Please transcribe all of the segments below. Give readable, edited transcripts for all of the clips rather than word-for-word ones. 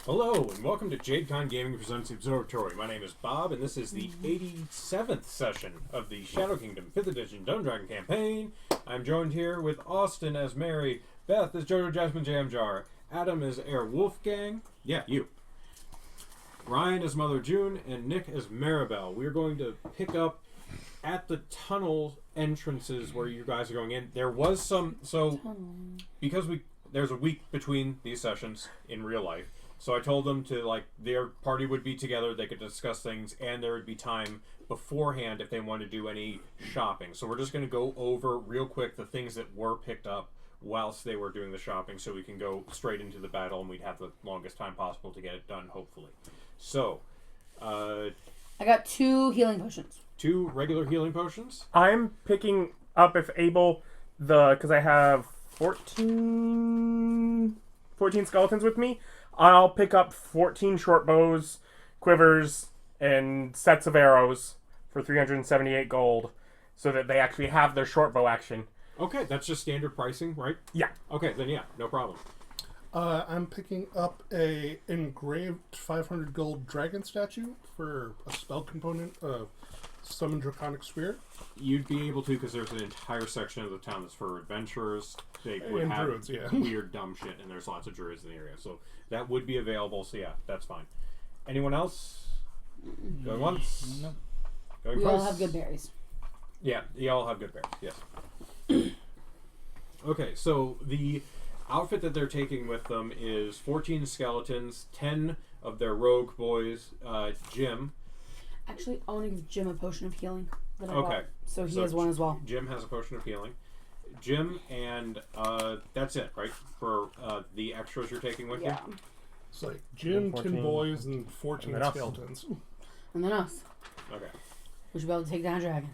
Hello, and welcome to JadeCon Gaming Presents Observatory. My name is Bob, and this is the 87th session of the Shadow Kingdom 5th Edition Dungeon Dragon campaign. I'm joined here with Austin as Mary, Beth as Jojo, Jasmine, Jamjar, Adam as Herr Wolfgang, yeah, you, Ryan as Mother June, and Nick as Maribel. We're going to pick up at the tunnel entrances where you guys are going in. There was some, because there's a week between these sessions in real life. So I told them to, their party would be together, they could discuss things, and there would be time beforehand if they wanted to do any shopping. So we're just going to go over real quick the things that were picked up whilst they were doing the shopping so we can go straight into the battle and we'd have the longest time possible to get it done, hopefully. So, I got 2 healing potions. 2 regular healing potions? I'm picking up, if able, because I have 14 skeletons with me. I'll pick up 14 short bows, quivers, and sets of arrows for 378 gold so that they actually have their short bow action. Okay, that's just standard pricing, right? Yeah. Okay, then yeah, no problem. I'm picking up a engraved 500 gold dragon statue for a spell component of Summon Draconic Spirit. You'd be able to, because there's an entire section of the town that's for adventurers. They would and have druids, yeah. weird, dumb shit, and there's lots of druids in the area. So that would be available, so yeah, that's fine. Anyone else? Going once? No. Going We twice? all have good berries. Yeah, you all have good berries, yes. Okay, so the outfit that they're taking with them is 14 skeletons, 10 of their rogue boys, Jim. Actually, I want to give Jim a potion of healing that I Okay. bought. So he has one as well. Jim has a potion of healing. Jim, and that's it, right? For the extras you're taking with you? It's like Jim, 10 boys, and 14 And then us. skeletons. And then us. Okay. We should be able to take down a dragon.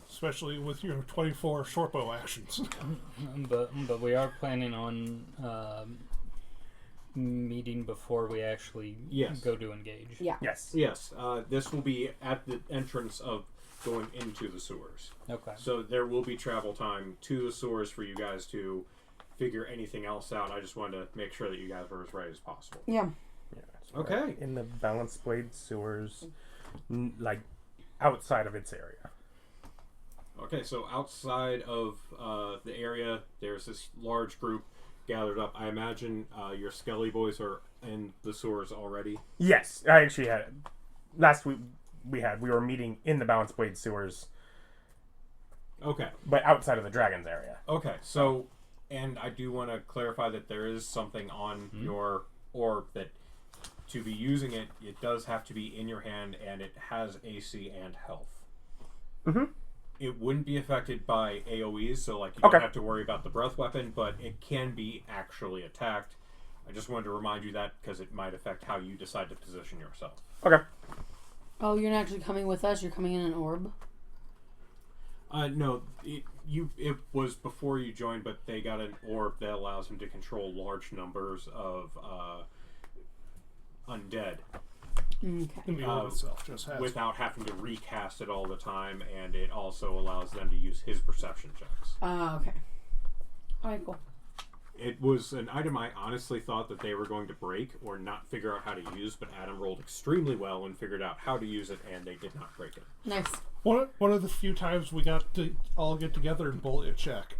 Especially with your 24 short bow actions. But we are planning on meeting before we actually go to engage. Yeah. Yes. Yes, this will be at the entrance of going into the sewers. Okay. So there will be travel time to the sewers for you guys to figure anything else out. I just wanted to make sure that you guys were as ready as possible. Yeah. Yeah, that's Okay. right. In the Balanced Blade sewers, outside of its area. Okay, so outside of the area, there's this large group gathered up. I imagine your Skelly boys are in the sewers already. Yes, I actually had it. Last week we were meeting in the Balanced Blade sewers, Okay. but outside of the Dragon's area. Okay, so, and I do want to clarify that there is something on your orb that to be using it, it does have to be in your hand, and it has AC and health. Mm-hmm. It wouldn't be affected by AoEs, so you Okay. don't have to worry about the breath weapon, but it can be actually attacked. I just wanted to remind you that because it might affect how you decide to position yourself. Okay. Oh, you're not actually coming with us? You're coming in an orb? No, it was before you joined, but they got an orb that allows him to control large numbers of undead. Okay. And the orb itself just has. Without having to recast it all the time, and it also allows them to use his perception checks. Okay. Alright, cool. It was an item I honestly thought that they were going to break or not figure out how to use, but Adam rolled extremely well and figured out how to use it, and they did not break it. Nice. One of the few times we got to all get together and bully a check.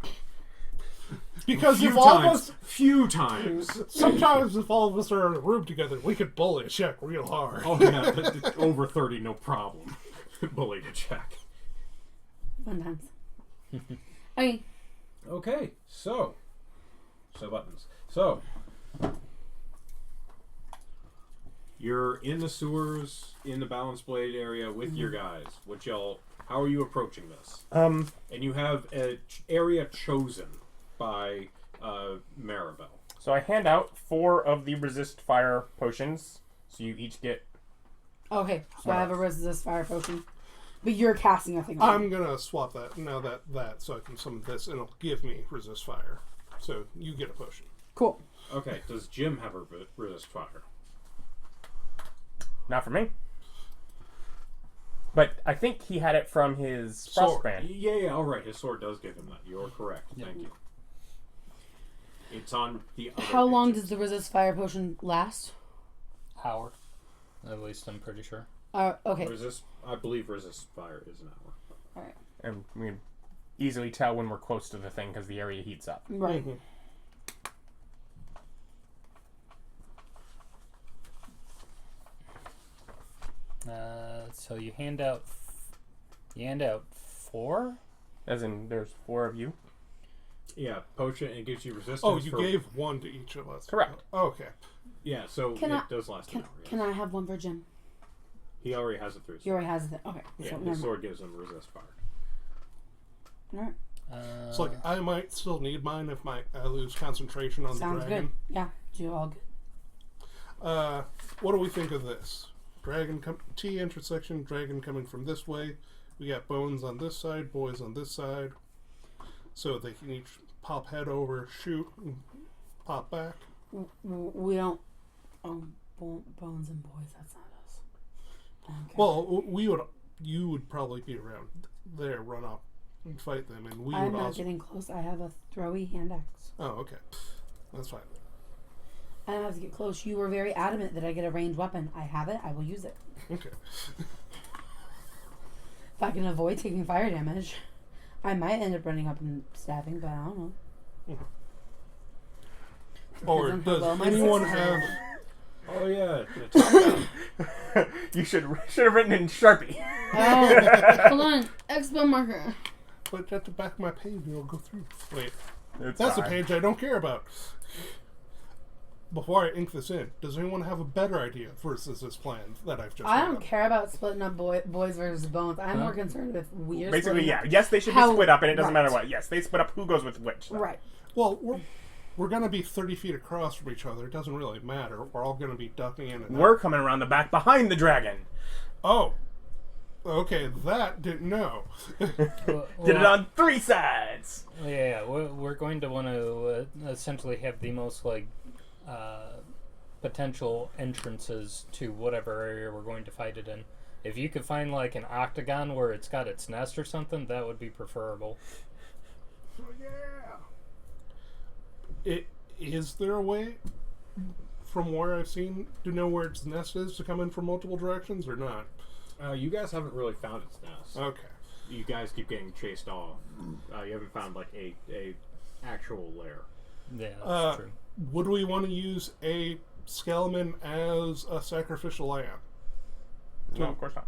Because if all of us... Few times. Sometimes if all of us are in a room together, we could bully a check real hard. Oh yeah, over 30, no problem. Bullied a check. Fun times. Okay. Okay, so buttons. So, you're in the sewers, in the Balanced Blade area with your guys. How are you approaching this? And you have an area chosen by Maribel. So I hand out 4 of the resist fire potions, so you each get. Okay, so I have a resist fire potion. But you're casting a thing. I'm going to swap that now that so I can summon this, and it'll give me resist fire. So you get a potion. Cool. Okay, does Jim have a resist fire? Not for me. But I think he had it from his Sword. frostband. Yeah, all right. His sword does give him that. You're correct. Yep. Thank you. It's on the other How long edges. does the resist fire potion last? Hour. At least I'm pretty sure. Okay. I believe resist fire is an hour. Alright. And we can easily tell when we're close to the thing because the area heats up. Right. Mm-hmm. So you hand out 4? As in, there's 4 of you. Yeah, potion, it gives you resistance. Oh, you gave one to each of us. Correct. Oh, okay. Yeah, so it does last an hour. Yes. Can I have one for Jim? He already has it through. He already has it. Okay. Yeah, So his sword gives him resist fire. Alright. It's like I might still need mine if I lose concentration on Sounds the dragon. good. Yeah. Do all good. What do we think of this? Dragon T intersection, dragon coming from this way. We got bones on this side, boys on this side. So they can each pop head over, shoot, and pop back. We don't. Bones and boys. That's not us. Okay. Well, you would probably be around there, run up and fight them, and we I'm would not also. getting close. I have a throwy hand axe. Oh, okay, that's fine. I don't have to get close. You were very adamant that I get a ranged weapon. I have it. I will use it. Okay. If I can avoid taking fire damage, I might end up running up and stabbing, but I don't know. Or Depends on how does well my anyone sixes have? Oh yeah. You should have written in Sharpie. Oh, hold on. Expo marker. But at the back of my page, you'll go through. Wait, It's that's a fine. page I don't care about. Before I ink this in, does anyone have a better idea versus this plan that I've just I made don't up? care about splitting up boys versus bones. I'm more concerned with weird. Basically, yeah. Yes, they should be How- split up, and it doesn't right. matter what. Yes, they split up who goes with which. though. Right. Well, we're going to be 30 feet across from each other. It doesn't really matter. We're all going to be ducking in and out. We're coming around the back behind the dragon. Oh. Okay, that didn't know. Did it on 3 sides. Yeah, we're going to want to essentially have the most potential entrances to whatever area we're going to fight it in. If you could find like an octagon where it's got its nest or something, that would be preferable. Is there a way, from where I've seen, to know where its nest is to come in from multiple directions or not? You guys haven't really found its nest. Okay. You guys keep getting chased off. You haven't found like a actual lair. Yeah, that's true. Would we want to use a skeleton as a sacrificial lamb? No, of course not.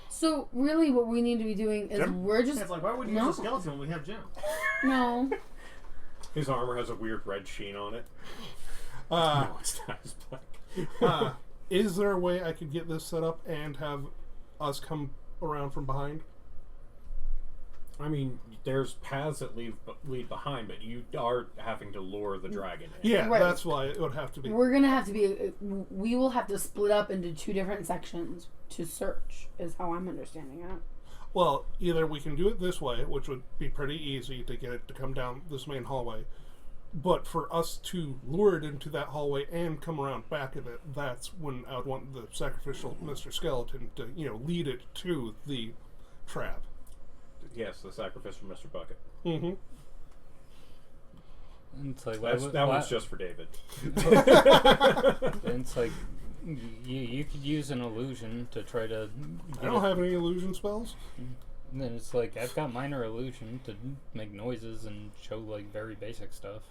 So really, what we need to be doing is Jim? we're just It's like, why would you No. use a skeleton when we have Jim? no. His armor has a weird red sheen on it. Uh, No, it's not. It's black. Is there a way I could get this set up and have us come around from behind? I mean, there's paths that lead behind, but you are having to lure the dragon in. Yeah, Right. that's why it would have to be. We're gonna have to be. We will have to split up into 2 different sections to search. Is how I'm understanding it. Well, either we can do it this way, which would be pretty easy to get it to come down this main hallway, but for us to lure it into that hallway and come around back of it, that's when I would want the sacrificial Mr. Skeleton to, lead it to the trap. Yes, the sacrificial Mr. Bucket. Mm-hmm. And it's like That one's just for David. and it's like you could use an illusion to try to. I don't have any illusion spells. And then it's like I've got minor illusion to make noises and show like very basic stuff.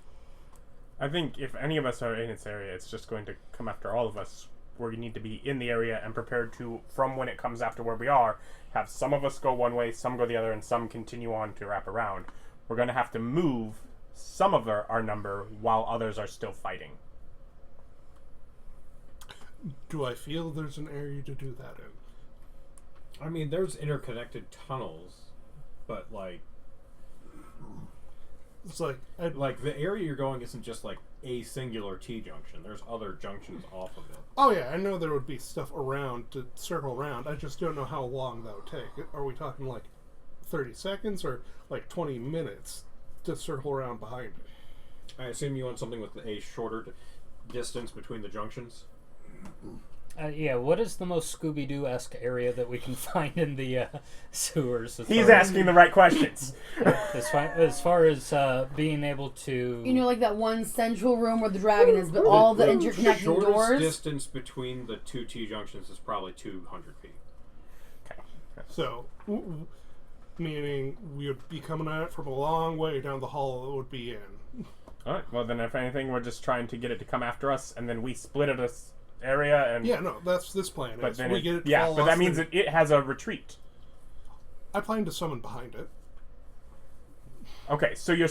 I think if any of us are in its area, it's just going to come after all of us. We need to be in the area and prepared to, from when it comes after where we are, have some of us go one way, some go the other, and some continue on to wrap around. We're going to have to move some of our number while others are still fighting. Do I feel there's an area to do that in? I mean, there's interconnected tunnels, but It's like, the area you're going isn't just like a singular T junction. There's other junctions off of it. oh yeah, I know there would be stuff around to circle around. I just don't know how long that would take. Are we talking like 30 seconds or like 20 minutes to circle around behind it? I assume you want something with a shorter distance between the junctions. Yeah, what is the most Scooby-Doo-esque area that we can find in the sewers? He's asking the right questions. As far as being able to... You know, like that one central room where the dragon is, but all the interconnecting shortest doors. distance between the two T-junctions is probably 200 feet. So, meaning we would be coming at it from a long way down the hall it would be in. Alright, well then if anything, we're just trying to get it to come after us, and then we split it this area, and... Yeah, no, that's this plan. But Is then we get it to yeah, fall but off that means the- it has a retreat. I plan to summon behind it. Okay, so you're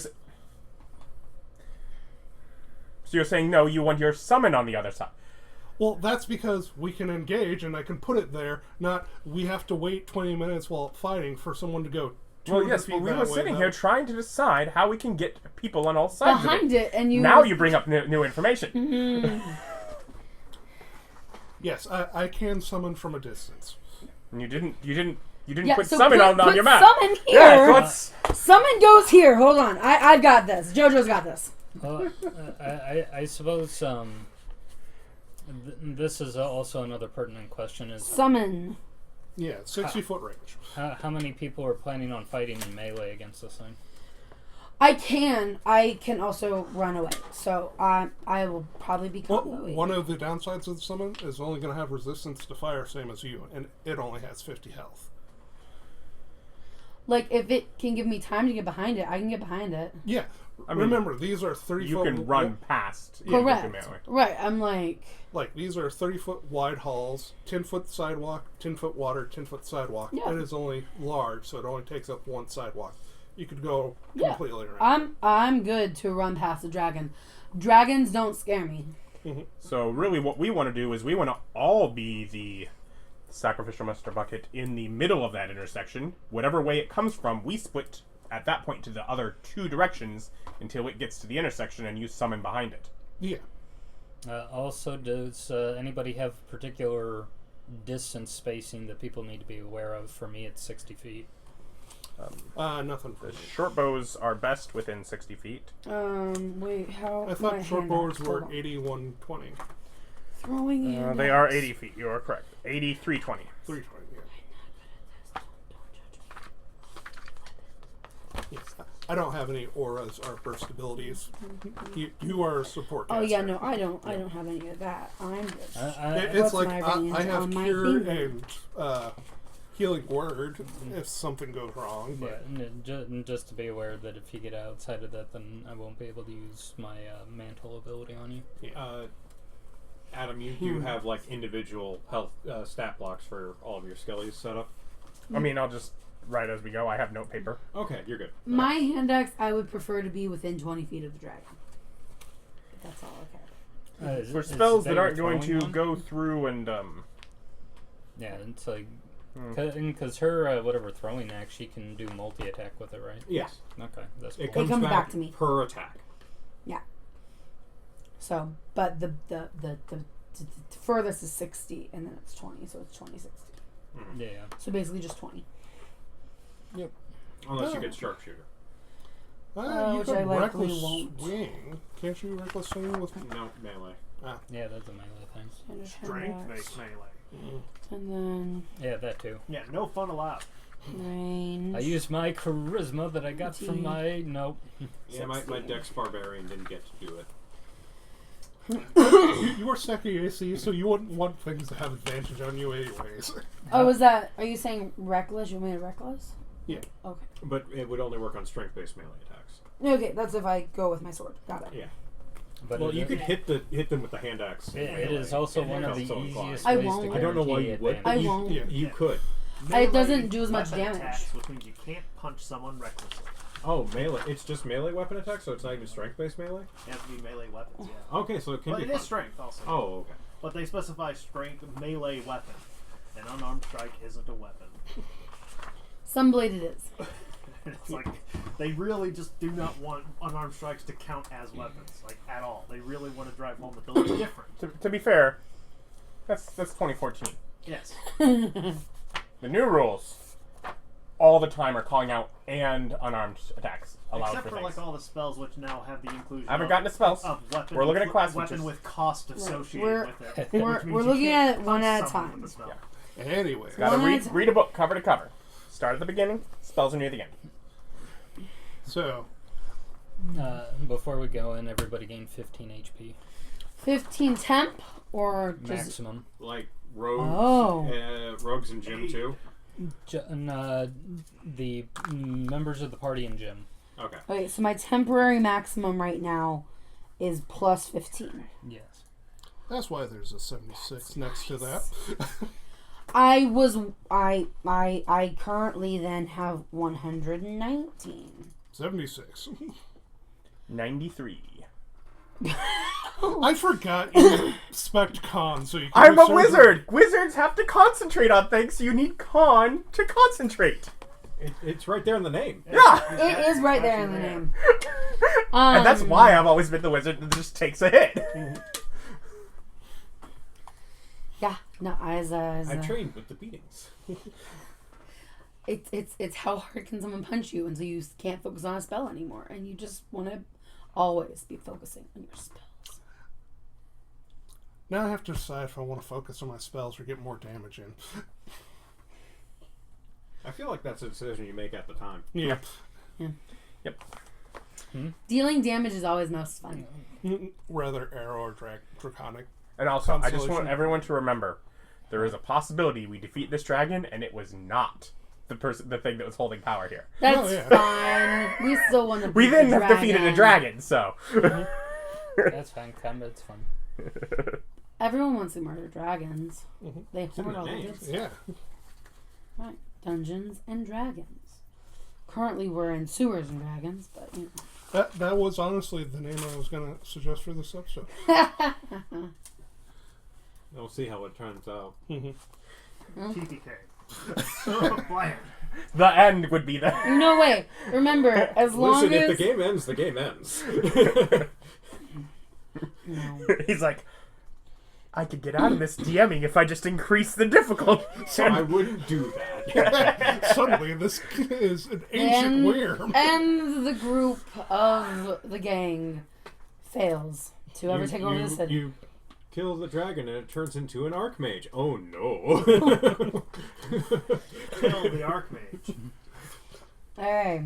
saying no, you want your summon on the other side. Well, that's because we can engage and I can put it there, not we have to wait 20 minutes while fighting for someone to go 200 Well, yes, feet but we that were way, sitting that here way. trying to decide how we can get people on all sides Behind of it. it, and you... Now you bring up new information. Yes, I can summon from a distance. And you didn't Yeah, put so summon put on your map. Summon here. Yeah, so let's... Summon goes here. Hold on. I've got this. JoJo's got this. I suppose this is also another pertinent question: is Summon. Yeah, 60-foot range. how many people are planning on fighting in melee against this thing? I can also run away. So I will probably be Well, comboing. one of the downsides of the summon is only going to have resistance to fire, same as you, and it only has 50 health. Like, if it can give me time to get behind it, I can get behind it. Yeah, I mean, remember, these are 30 You foot... can run past. Correct. melee. Right, I'm like... Like, these are 30-foot wide halls, 10-foot sidewalk, 10-foot water, 10-foot sidewalk. Yeah. It is only large, so it only takes up one sidewalk. You could go completely around. I'm good to run past the dragon. Dragons don't scare me. So really what we want to do is we want to all be the sacrificial muster bucket in the middle of that intersection. Whatever way it comes from, we split at that point to the other two directions until it gets to the intersection and you summon behind it. Yeah. Also, does anybody have particular distance spacing that people need to be aware of? For me, it's 60 feet. Nothing for The me. short bows are best within 60 feet. Wait, how... I thought my short hand bows out. were Hold on. 80, 120. Throwing handouts. They are 80 feet. You are correct. 80, 320. 320, yeah. Yes. I don't have any auras or burst abilities. You are a support Oh caster. yeah, no, I don't have any of that. I'm just... It's What's like my range I have on my cure finger? and healing word if something goes wrong. But And just to be aware that if you get outside of that, then I won't be able to use my mantle ability on you. Adam, you do have like individual health stat blocks for all of your skillies set up. I mean, I'll just write as we go. I have note paper. Okay, you're good. My hand axe, I would prefer to be within 20 feet of the dragon. But that's all I care. For spells that there aren't going throwing to one? go through and Yeah, it's like... Because her, whatever throwing axe, she can do multi-attack with it, right? Yes. Okay, that's cool. It comes comes back, back to me. per attack. Yeah. So, but the furthest is 60, and then it's 20, so it's 20, 60. Yeah. So basically just 20. Unless you get sharpshooter. you which could I likely reckless won't. swing. Can't you reckless swing with No, melee. Yeah, that's a melee thing. Strength-based melee. And then Yeah, that too. Yeah, no fun allowed. range. I used my charisma that I got from my... Nope. Yeah, my Dex Barbarian didn't get to do it. You are second AC, so you wouldn't want things to have advantage on you anyways. Oh, is that... Are you saying reckless? You made it reckless? Yeah. Okay. But it would only work on strength-based melee attacks. Okay, that's if I go with my sword. Got it. Yeah. But Well, it- you could hit them with the hand axe. in It melee, is also and one of felt the so inclined. easiest I ways won't. to I don't know why guarantee you would, but I advantage. won't. Yeah. You could. It doesn't do as much weapon damage. attacks, which means you can't punch someone recklessly. Oh, melee. It's just melee weapon attack, so it's not even strength-based melee? It has to be melee weapons, yeah. Okay, so it can But be it fun. is strength also. Oh, okay. But they specify strength melee weapon. An unarmed strike isn't a weapon. Sunblade it is. It's like they really just do not want unarmed strikes to count as weapons, like at all. They really want to drive home that they're different. to be fair, that's 2014. Yes. The new rules. all the time are calling out and unarmed attacks allowed Except for things. like all the spells which now have the inclusion. I haven't gotten to spells. Of weapon. We're looking at class weapon features. with cost associated We're- with it. we're- which means we're you looking can't at it one punch at a someone time. with a spell. Yeah. Anyway, Gotta One at a read a book cover to cover. Start at the beginning. Spells are near the end. so Before we go in, everybody gain 15 HP 15 temp or just maximum. Like rogues, Oh. rogues and Jim too. The members of the party in gym. Okay. okay? So my temporary maximum right now is plus 15. Yes. that's why there's a 76 next to that. I currently then have 119. 76. 93. I forgot you spec con, so you can I'm do a surgery. wizard! Wizards have to concentrate on things, so you need con to concentrate. It's right there in the name. Yeah! It is right there in the name. And that's why I've always been the wizard that just takes a hit. Yeah, no, as I trained with the beatings. it's how hard can someone punch you until you can't focus on a spell anymore, and you just want to always be focusing on your spells. Now I have to decide if I want to focus on my spells or get more damage in. I feel like that's a decision you make at the time. Yeah. Yep. Dealing damage is always most fun. Rather arrow or draconic. And also, I just want Consolation. everyone to remember, there is a possibility we defeat this dragon, and it was not the thing that was holding power here. That's Oh, yeah. fine. We still want to. We then have defeated a dragon, so. That's fine. Combat's fun. Everyone wants to murder dragons. They in hoard the all the name. good stuff. Yeah. Right. Dungeons and Dragons. Currently, we're in Sewers and Dragons, but you know. That was honestly the name I was going to suggest for this episode. We'll see how it turns out. TPK. So bland. The end would be the. No way. Remember, as long Listen, as if the game ends, the game ends. no. He's like, I could get out of this DMing if I just increase the difficulty. So I wouldn't do that. Suddenly, this is an ancient worm. And the group of the gang fails to ever take over the city. You kill the dragon and it turns into an archmage. Oh no. Kill the Archmage. Alright.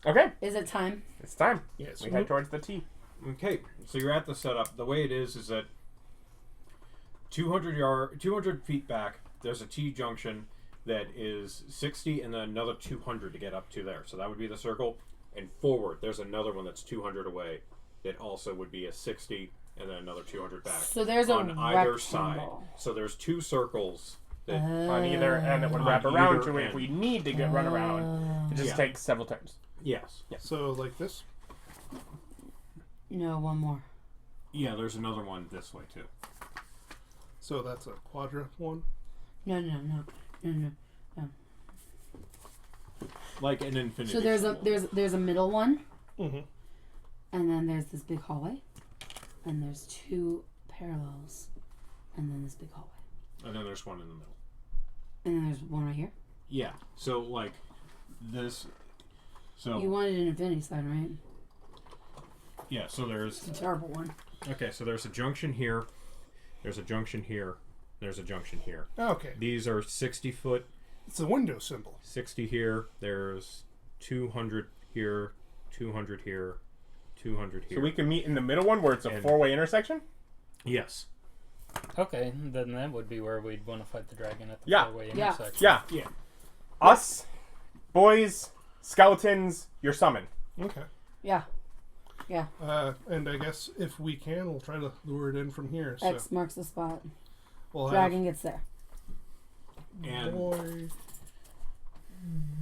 Okay, Is it time? it's time. Yes. We head towards the T. Okay, so you're at the setup. The way it is that 200 feet back, there's a T junction that is 60 and then another 200 to get up to there. So that would be the circle. And forward, there's another one that's 200 away that also would be a 60 and then another 200 back. So there's a on either side. rectangle. So there's two circles that On either end, it would On wrap around either to it if end. we need to run around. It just Yeah. takes several turns. yes. So, like this? No, one more. Yeah, there's another one this way too. So that's a quadra one? No. Like an infinity. So there's a middle one, Mm-hmm. and then there's this big hallway, and there's two parallels, and then this big hallway, And then there's one in the middle. and then there's one right here. Yeah. So like this. So You wanted an infinity sign, right? yeah. So there's It's a terrible one. okay. So there's a junction here. There's a junction here. There's a junction here. Okay. These are 60 foot. It's a window symbol. 60 here. There's 200 here. 200 here. 200 here. So we can meet in the middle one where it's a And- four-way intersection? Yes. Okay, then that would be where we'd want to fight the dragon at the Yeah. four-way Yeah. intersection. Yeah. Yeah. Us, boys, skeletons, you're summoned. Okay. Yeah. And I guess if we can, we'll try to lure it in from here. So X marks the spot. we'll Dragon gets there. have And boy,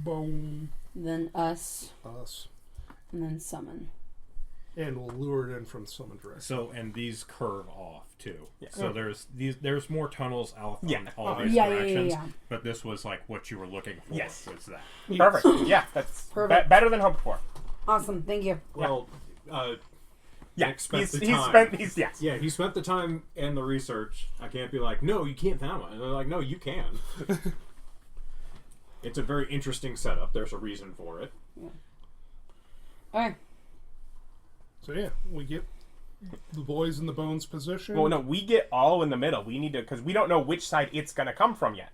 bone, Then us, us, and then summon. and we'll lure it in from summon direction. so and these curve off too. Yeah. So there's more tunnels out Yeah. on all Oh, these yeah. directions. Yeah. But this was like what you were looking for. Yes. Was that? Perfect. Yeah, that's Perfect. better than hoped for. Awesome. Thank you. Well, Yeah, Nick spent the he's time. spent. Yes. Yeah, he spent the time and the research. I can't be like, no, you can't find one. And they're like, no, you can. It's a very interesting setup. There's a reason for it. Alright. So yeah, we get the boys in the bones position. Well, no, we get all in the middle. We need to, because we don't know which side it's going to come from yet.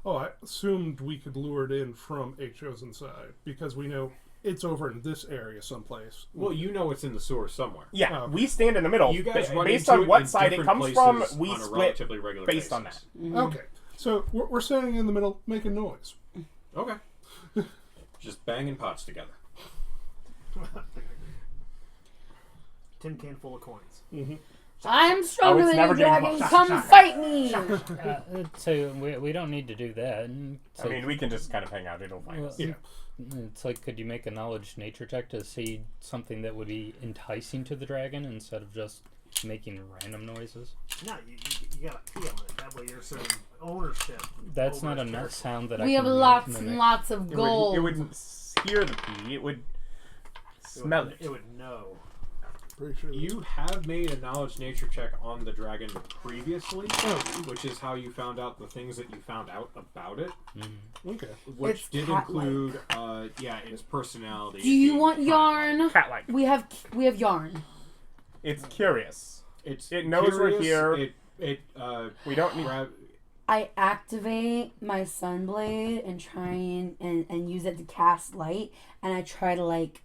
Oh, I assumed we could lure it in from a chosen side because we know it's over in this area someplace. Well, you know it's in the sewer somewhere. Yeah, Oh, okay. we stand in the middle. You guys run based into on it what in side it different comes from, places we on a split relatively regular based basis. on that. Okay, so we're standing in the middle making noise. Okay. Just banging pots together. Tin can full of coins. I'm stronger it's than never you, getting dragon. close. Come fight me. So we don't need to do that. I mean, we can just kind of hang out. It'll find us. Yeah. It's like, could you make a knowledge nature check to see something that would be enticing to the dragon instead of just making random noises? No, you gotta feel it. That way you're showing ownership. That's over not its a character. sound that I We can have lots mimic. and lots of gold. It wouldn't hear the pee. It would smell it. It would know. Pretty sure You have made a knowledge nature check on the dragon previously, which is how you found out the things that you found out about it, okay. which It's did cat-like. include, its personality. Do you being want cat-like. yarn? Cat-like. We have yarn. It's curious. It knows we're curious, here. We don't need. I activate my sunblade and try and use it to cast light, and I try to like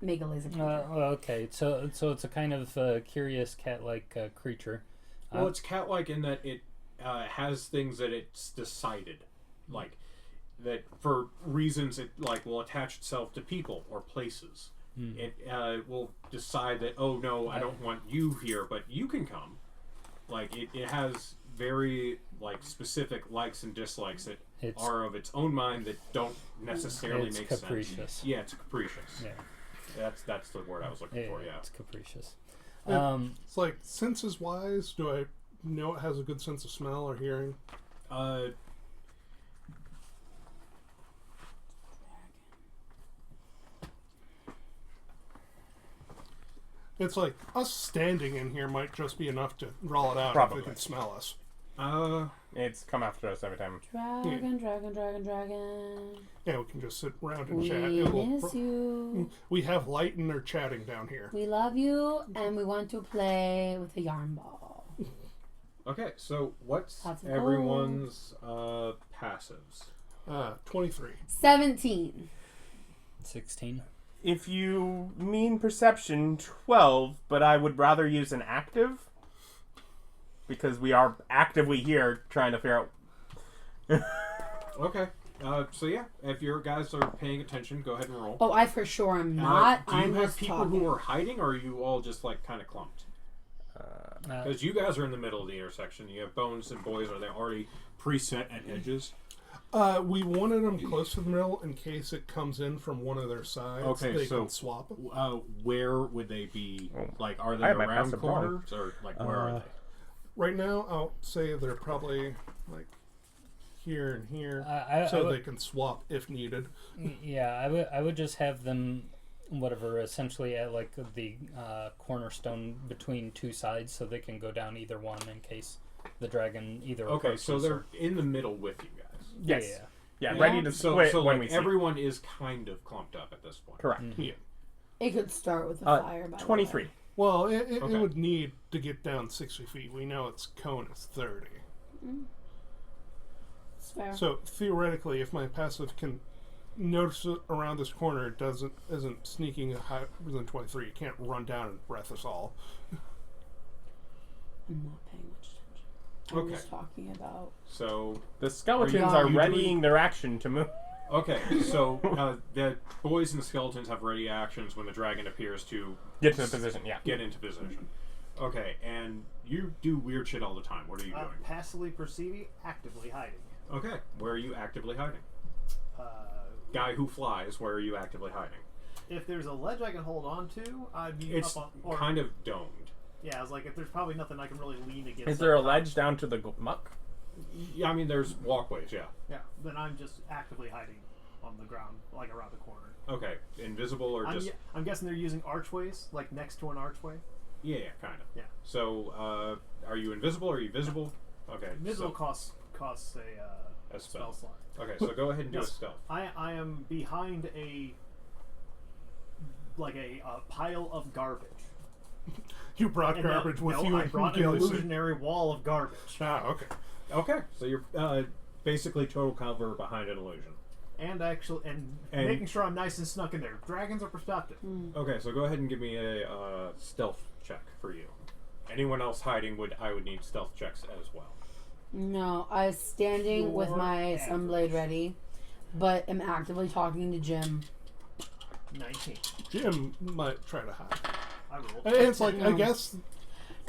make a laser pointer. Okay, so it's a kind of curious cat-like creature. Well, it's cat-like in that it has things that it's decided, like that for reasons it like will attach itself to people or places. It will decide that, oh no, I don't want you here, but you can come. Like it has very like specific likes and dislikes that are of its own mind that don't necessarily it's make capricious. sense. Yeah, it's capricious. Yeah. That's the word I was looking for. Yeah. It's capricious. It's like senses wise. Do I know it has a good sense of smell or hearing? It's like us standing in here might just be enough to draw it out Probably. if it can smell us. It's come after us every time. Dragon. Yeah, we can just sit around and We chat. It will miss you. We have light and they're chatting down here. We love you, and we want to play with a yarn ball. Okay, so what's Lots of everyone's passives? 23. 17. 16. If you mean perception, 12, but I would rather use an active. Because we are actively here trying to figure out. Okay. So yeah, if your guys are paying attention, go ahead and roll. Oh, I for sure am not. Do you I'm have just people talking. who are hiding, or are you all just like kind of clumped? Because you guys are in the middle of the intersection. You have bones and boys. Are they already preset at edges? We wanted them close to the middle in case it comes in from one of their sides. Okay, they so can swap. Where would they be? Like, are I they have my around passive corners, or like where are they? Right now, I'll say they're probably like here and here, so they can swap if needed. Yeah, I would just have them, whatever, essentially at like the cornerstone between two sides, so they can go down either one in case the dragon either. Okay, so approaches they're or- in the middle with you guys. Yes. Yeah, Yeah. ready to split So when like we see. everyone is kind of clumped up at this point. Correct. Yeah. It could start with a fire. By 23. The way. Well, it Okay. would need to get down 60 feet. We know its cone is 30. It's fair. So theoretically, if my passive can notice it around this corner, it isn't sneaking higher than 23. It can't run down and breath us all. I'm not paying much attention. I'm Okay. just talking about. So The skeletons Are are you readying their action to move. okay, so the boys and the skeletons have ready actions when the dragon appears to Get to the position, yeah. get into position. Okay, and you do weird shit all the time. What are you doing? Passively perceiving, actively hiding. Okay, where are you actively hiding? Uh, Guy who flies, where are you actively hiding? if there's a ledge I can hold on to, I'd be It's up on. Or, kind of domed. Yeah, I was like, if there's probably nothing I can really lean against. Is there a up top, ledge down to the muck? Yeah, I mean, there's walkways, yeah. Yeah, then I'm just actively hiding on the ground, like around the corner. Okay, invisible or just... I'm guessing they're using archways, like next to an archway. Yeah, kind of. Yeah. So, are you invisible or are you visible? Okay. Invisible so costs a A spell. slot. Okay, so go ahead and do a Yes. stealth. I am behind a pile of garbage. You brought And garbage with no, you. I brought an Gilly. illusionary wall of garbage. Ah, okay. Okay, so you're basically total cover behind an illusion. And And- making sure I'm nice and snuck in there. Dragons are perspective. Okay, so go ahead and give me a stealth check for you. Anyone else hiding I would need stealth checks as well. No, I was standing with Your my average. sunblade ready, but am actively talking to Jim. 19. Jim might try to hide. I rolled. It's like, I No. guess...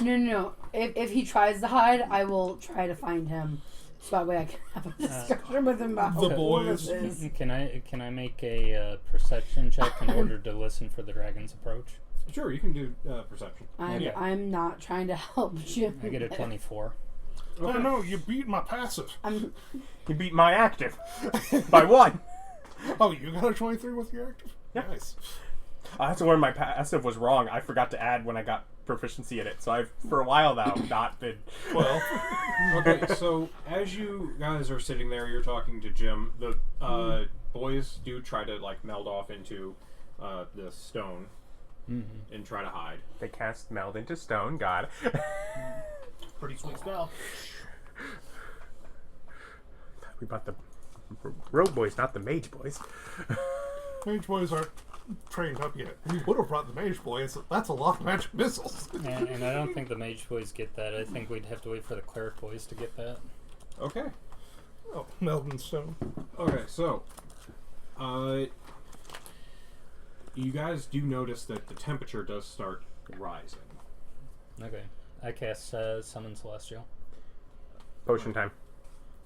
No. If he tries to hide, I will try to find him. So that way I can have a discussion with him about The who boys. this is. Can I make a perception check in order to listen for the dragon's approach? Sure, you can do perception. I'm not trying to help Jim. I get a 24. Oh, no, you beat my passive. You beat my active by 1. Oh, you got a 23 with your active? Yeah. Nice. That's where my passive was wrong. I forgot to add when I got proficiency in it. So I've, for a while now, not been... Well, Okay, so as you guys are sitting there, you're talking to Jim. The boys do try to meld off into the stone and try to hide. They cast meld into stone. God. Pretty sweet spell. We brought the rogue boys, not the mage boys. mage boys aren't trained up yet. We would have brought the mage boys. That's a lot of magic missiles. And I don't think the mage boys get that. I think we'd have to wait for the cleric boys to get that. Okay. Oh, Melvin Stone. Okay, so you guys do notice that the temperature does start rising. Okay. I cast Summon Celestial. Potion time.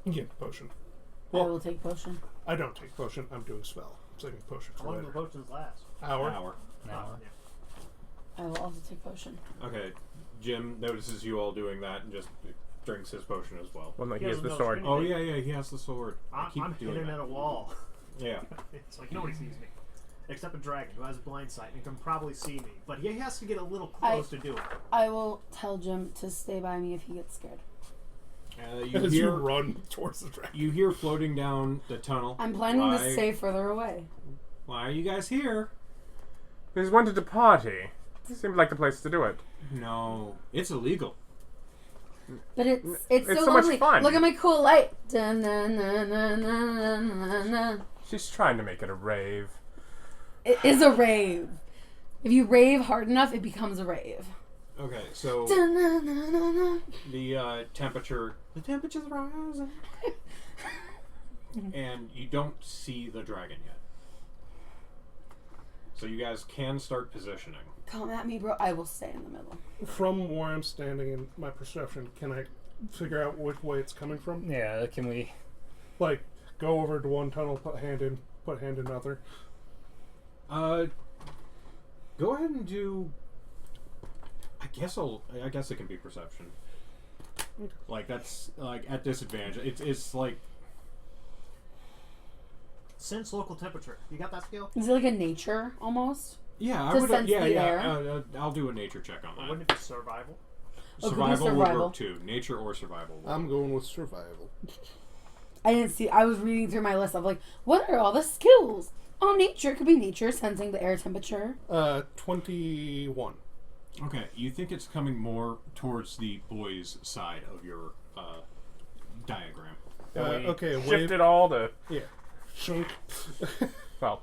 Yeah, potion. I will take potion. I don't take potion. I'm doing spell. I'm saving potion How for long do the later. potions last? Hour. An hour. Yeah. I will also take potion. Okay, Jim notices you all doing that and just drinks his potion as well. Well, no, he He has has the no sword. screen. Oh yeah, he has the sword. I'm doing hidden that. at a wall. Yeah. It's like nobody sees me. Except a dragon who has blind sight and can probably see me. But he has to get a little close to do it. I will tell Jim to stay by me if he gets scared. You As you hear run towards the dragon. you hear floating down the tunnel. I'm planning Why- to stay further away. Why are you guys here? We just wanted to party. Seemed like the place to do it. No, it's illegal. But it's It's so so much lovely. fun. Look at my cool light. Dun-na-na-na-na-na-na. She's trying to make it a rave. It is a rave. If you rave hard enough, it becomes a rave. Okay, so Dun-na-na-na-na. the temperature's rising, and you don't see the dragon yet. So you guys can start positioning. Come at me, bro. I will stay in the middle. From where I'm standing in my perception, can I figure out which way it's coming from? Yeah, can we... Like, go over to one tunnel, put hand in other. Go ahead and do. I guess it can be perception. Like that's at disadvantage. It's like Sense local temperature. You got that skill? Is it like a nature almost? yeah. I To would sense yeah the yeah. air? I'll do a nature check on Or that. wouldn't it be survival? Oh, could be Survival would survival. work too. Nature or survival. Would I'm work. going with survival. I didn't see. I was reading through my list of like, what are all the skills? Oh, nature could be nature, sensing the air temperature. 21. Okay, you think it's coming more towards the boys' side of your diagram. Okay, Shift wave. it all to, Yeah. Shunk. well,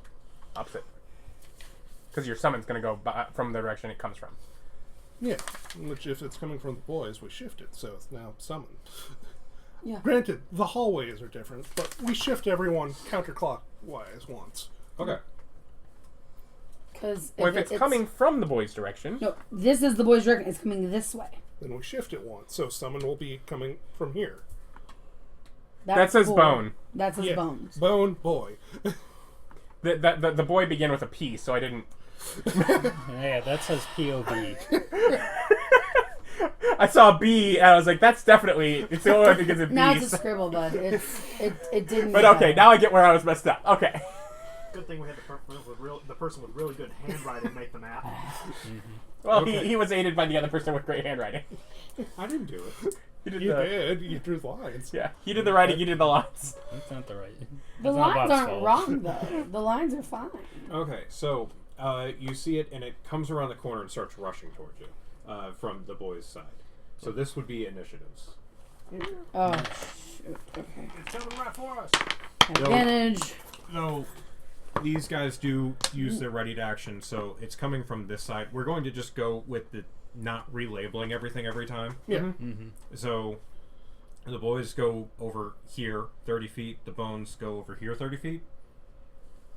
opposite. Because your summon's going to go from the direction it comes from. Yeah. Which, if it's coming from the boys, we shift it, so it's now summoned. Yeah. Granted, the hallways are different, but we shift everyone counterclockwise once. Okay. Because Well, if it's coming from the boys' direction, No, this is the boys' direction. It's coming this way. Then we shift it once, so summon will be coming from here. that says cool. bone. That says Yeah. bones. Bone boy. The boy began with a P, so I didn't. Yeah, that says POV. I saw a B, and I was like, that's definitely. It's the only one I think is a B. Now it's a scribble, bud. It didn't. But get okay, better. now I get where I was messed up. Okay. Good thing we had the person with really good handwriting make the map. Well, Okay. he was aided by the other person with great handwriting. I didn't do it. You did You the, did. You drew the lines. Yeah, he did the writing, you did the lines. That's not the right. The That's not lines Bob's aren't fault. wrong though. The lines are fine. Okay, so you see it, and it comes around the corner and starts rushing towards you from the boys' side. So this would be initiatives. Oh shoot. Okay. It's coming right for us. Advantage. No, these guys do use their ready to action, so it's coming from this side. We're going to just go with the not relabeling everything every time. Yeah. Mm-hmm. So the boys go over here 30 feet, the bones go over here 30 feet.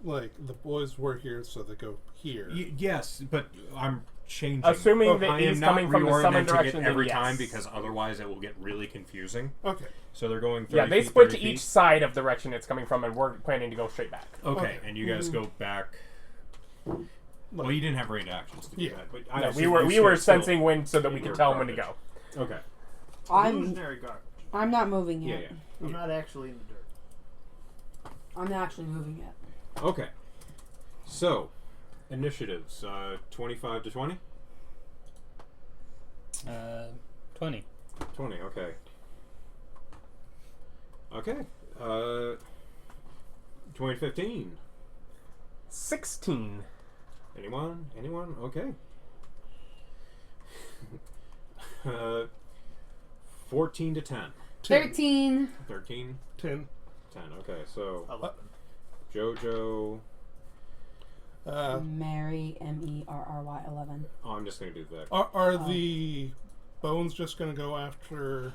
Like, the boys were here, so they go here. Yes, but I'm changing. Assuming that I am he's not coming from the summon reorienting direction, it then every yes. time because otherwise it will get really confusing. Okay. So they're going 30 Yeah, they feet, split 30 to feet. each side of the direction it's coming from, and we're planning to go straight back. Okay, and you guys go back. Well, you didn't have range actions to do Yeah. that, but No, assume we you were still- sensing when so that we in could your tell him when to go. garbage. Okay. I'm Illusionary garbage. I'm not moving Yeah, yet. yeah. I'm not actually in the dirt. I'm not actually moving yet. Okay. So, initiatives 25 to 20? 20. 20, okay. Okay. 2015. 16. Anyone? Anyone? Okay. 14 to 10. 13. 13? 10. 10. Okay, so 11. Jojo. Mary Merry 11. Oh, I'm just going to do that. Are the bones just going to go after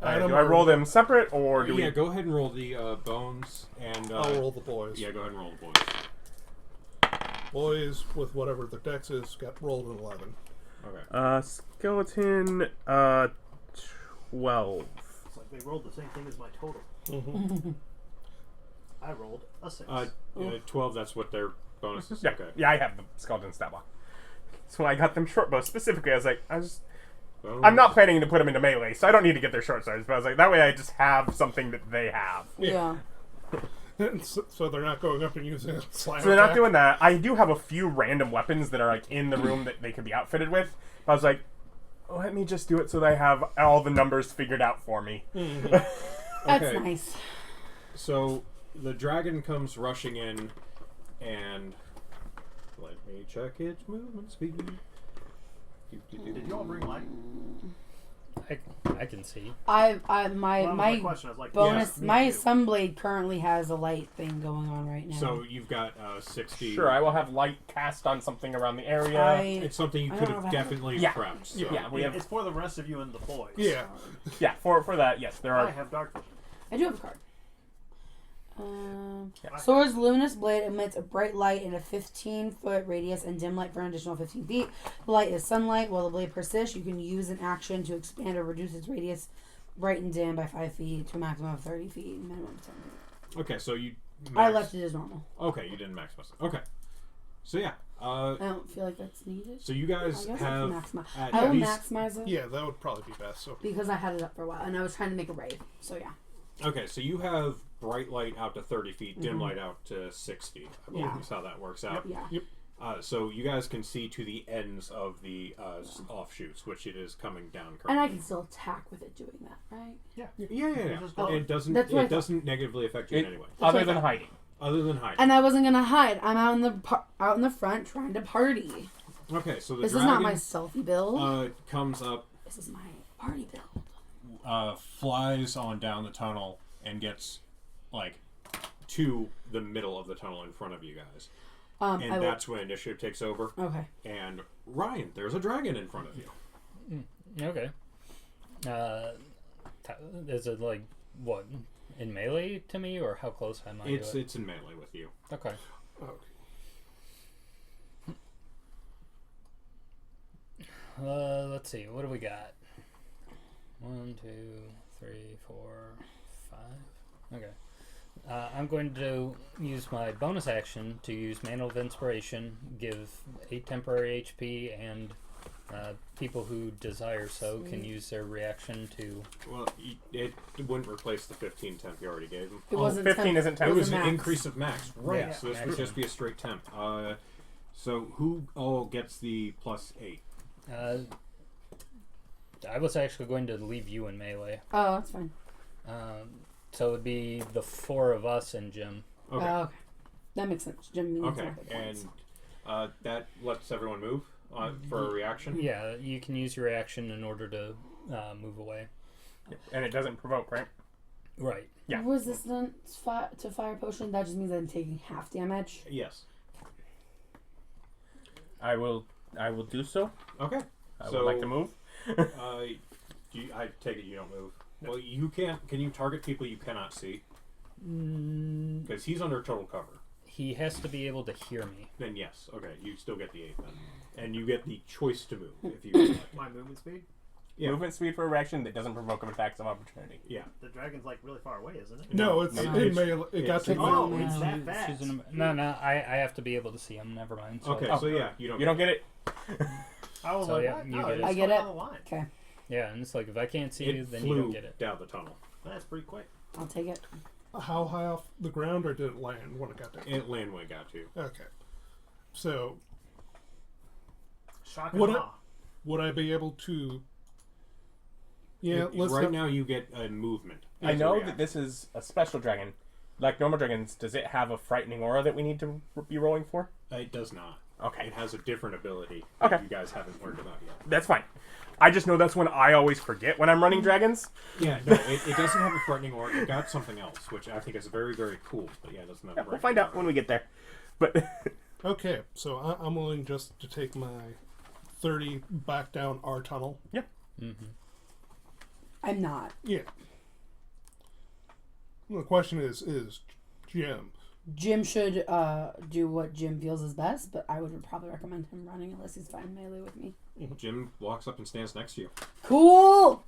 Adam? Do I or- roll them separate, or do Yeah, we? go ahead and roll the bones. And I'll roll the boys. Yeah, go ahead and roll the boys. Boys, with whatever the dex is, got rolled an 11. Okay. Skeleton, 12. It's like they rolled the same thing as my total. Mm-hmm. I rolled a 6. 12, that's what their bonus is? Yeah, Okay. yeah, I have the skeleton stat block. So when I got them short bows specifically, I was like, Bones. I'm not planning to put them into melee, so I don't need to get their short swords. But I was like, that way I just have something that they have. Yeah. So they're not going up and using a slam So they're not attack? doing that. I do have a few random weapons that are like in the room that they could be outfitted with. But I was like, let me just do it so that I have all the numbers figured out for me. That's Okay. nice. So the dragon comes rushing in, and let me check its movement speed. Did you all bring light? I can see. My Well, my question. I was like, bonus yes, me my too. sunblade currently has a light thing going on right now. So you've got 60. Sure, I will have light cast on something around the area. It's something you I could don't know have if I have definitely Yeah. prepped. So. Yeah, we have. It's for the rest of you and the boys. Yeah. Yeah, for that, yes, there I are. have dark vision. I do have a card. Yeah. Sword's luminous blade emits a bright light in a 15-foot radius and dim light for an additional 15 feet. The light is sunlight. While the blade persists, you can use an action to expand or reduce its radius, bright and dim, by 5 feet to a maximum of 30 feet, minimum of 10 feet. Okay, so you. I left it as normal. Okay, you didn't maximize it. Okay. So yeah. I don't feel like that's needed. So you guys I guess have. I can maximize. at I will least- maximize it Yeah, that would probably be best. So because I had it up for a while and I was trying to make a raid. So yeah. Okay, so you have bright light out to 30 feet, dim light out to 60. I believe Yeah. is how that works out. Yeah. So you guys can see to the ends of the offshoots, which it is coming down And currently. I can still attack with it doing that, right? Yeah. Oh, It doesn't. that's what I It doesn't negatively affect you in any way, Other than hiding. other than hiding. And I wasn't gonna hide. I'm out in the front trying to party. Okay, so the This is dragon not my selfie build. comes up, This is my party build. flies on down the tunnel, and gets like to the middle of the tunnel in front of you guys. I And will- that's when initiative takes over. Okay. And Ryan, there's a dragon in front of you. Okay. Is it like what in melee to me, or how close am I to it? It's in melee with you. Okay. okay. Let's see. What do we got? 1, 2, 3, 4, 5. Okay. I'm going to use my bonus action to use Mantle of Inspiration, give 8 temporary HP, and people who desire so can use their reaction to. Well, it wouldn't replace the 15 temp you already gave him. It wasn't 15 temp. isn't temp. It It was a an max. increase of max, right? Yeah, So this would maximum. just be a straight temp. So who all gets the +8? I was actually going to leave you in melee. Oh, that's fine. So it would be the 4 of us and Jim. Okay. Okay. That makes sense. Jim means Okay. And that lets everyone move for a reaction? Yeah, you can use your action in order to move away. And it doesn't provoke, right? Right. Yeah. Resistance to fire potion, that just means I'm taking half damage. Yes. I will do so. Okay. I would like to move. I take it you don't move. Well, you can't. Can you target people you cannot see? Because he's under total cover. He has to be able to hear me. Then yes. Okay, you still get the 8 then. And you get the choice to move if you would like. My movement speed? Yeah. Movement speed for a reaction that doesn't provoke attacks of opportunity. Yeah. The dragon's like really far away, isn't it? No, it's No, in melee. It got to Oh, melee. it's that She's fast. no, I have to be able to see him. Never mind. So Okay, Oh. so yeah, you don't. You don't get it? I was So, like, yeah, what? you No, get it. just I get went it. on the line. Okay, Yeah, and it's like if I can't see you, It then you flew don't get it. down the tunnel. That's pretty quick. I'll take it. How high off the ground, or did it land when it got there? It land when it got to. Okay. So, Shock and What awe. would I be able to... Yeah, let's right have- now you get a movement. I as a know reaction. that this is a special dragon. Like normal dragons, does it have a frightening aura that we need to be rolling for? It does not. Okay. It has a different ability Okay. that you guys haven't learned about yet. That's fine. I just know that's when I always forget when I'm running dragons. Yeah, no, it doesn't have a threatening aura. It got something else, which I think is very, very cool. But yeah, it doesn't have a We'll find out when we get there. But Okay, so I'm willing just to take my 30 back down our tunnel. I'm not. Yeah. Well, the question is Jim. Jim should do what Jim feels is best, but I would probably recommend him running unless he's fine melee with me. Jim walks up and stands next to you. Cool!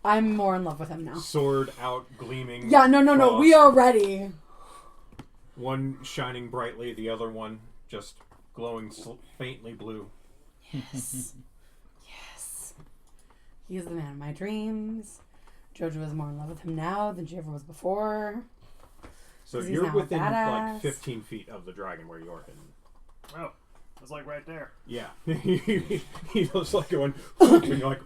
I'm more in love with him now. Sword out, gleaming. Yeah, no. frost. We are ready. One shining brightly, the other one just glowing faintly blue. Yes. Yes. He is the man of my dreams. Jojo is more in love with him now than she ever was before. So 'Cause he's you're now a within badass. like 15 feet of the dragon where you're hidden. Oh, it's like right there. Yeah. He looks like going, and you're like,